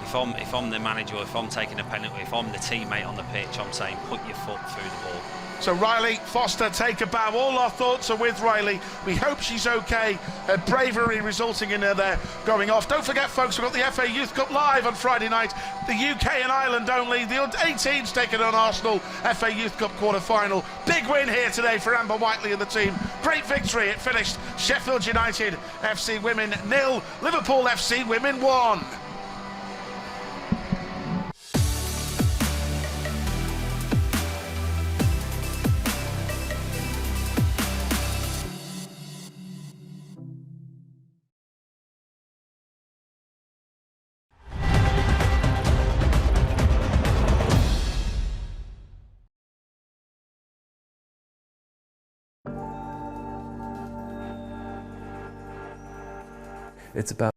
if I'm the manager, if I'm taking a penalty, if I'm the teammate on the pitch, I'm saying put your foot through the ball. So Riley Foster, take a bow. All our thoughts are with Riley. We hope she's okay. Her bravery resulting in her there going off. Don't forget, folks, we've got the FA Youth Cup live on Friday night. The UK and Ireland only. The under-18s taking on Arsenal. FA Youth Cup quarter-final. Big win here today for Amber Whiteley and the team. Great victory. It finished Sheffield United FC Women 0, Liverpool FC Women 1. It's about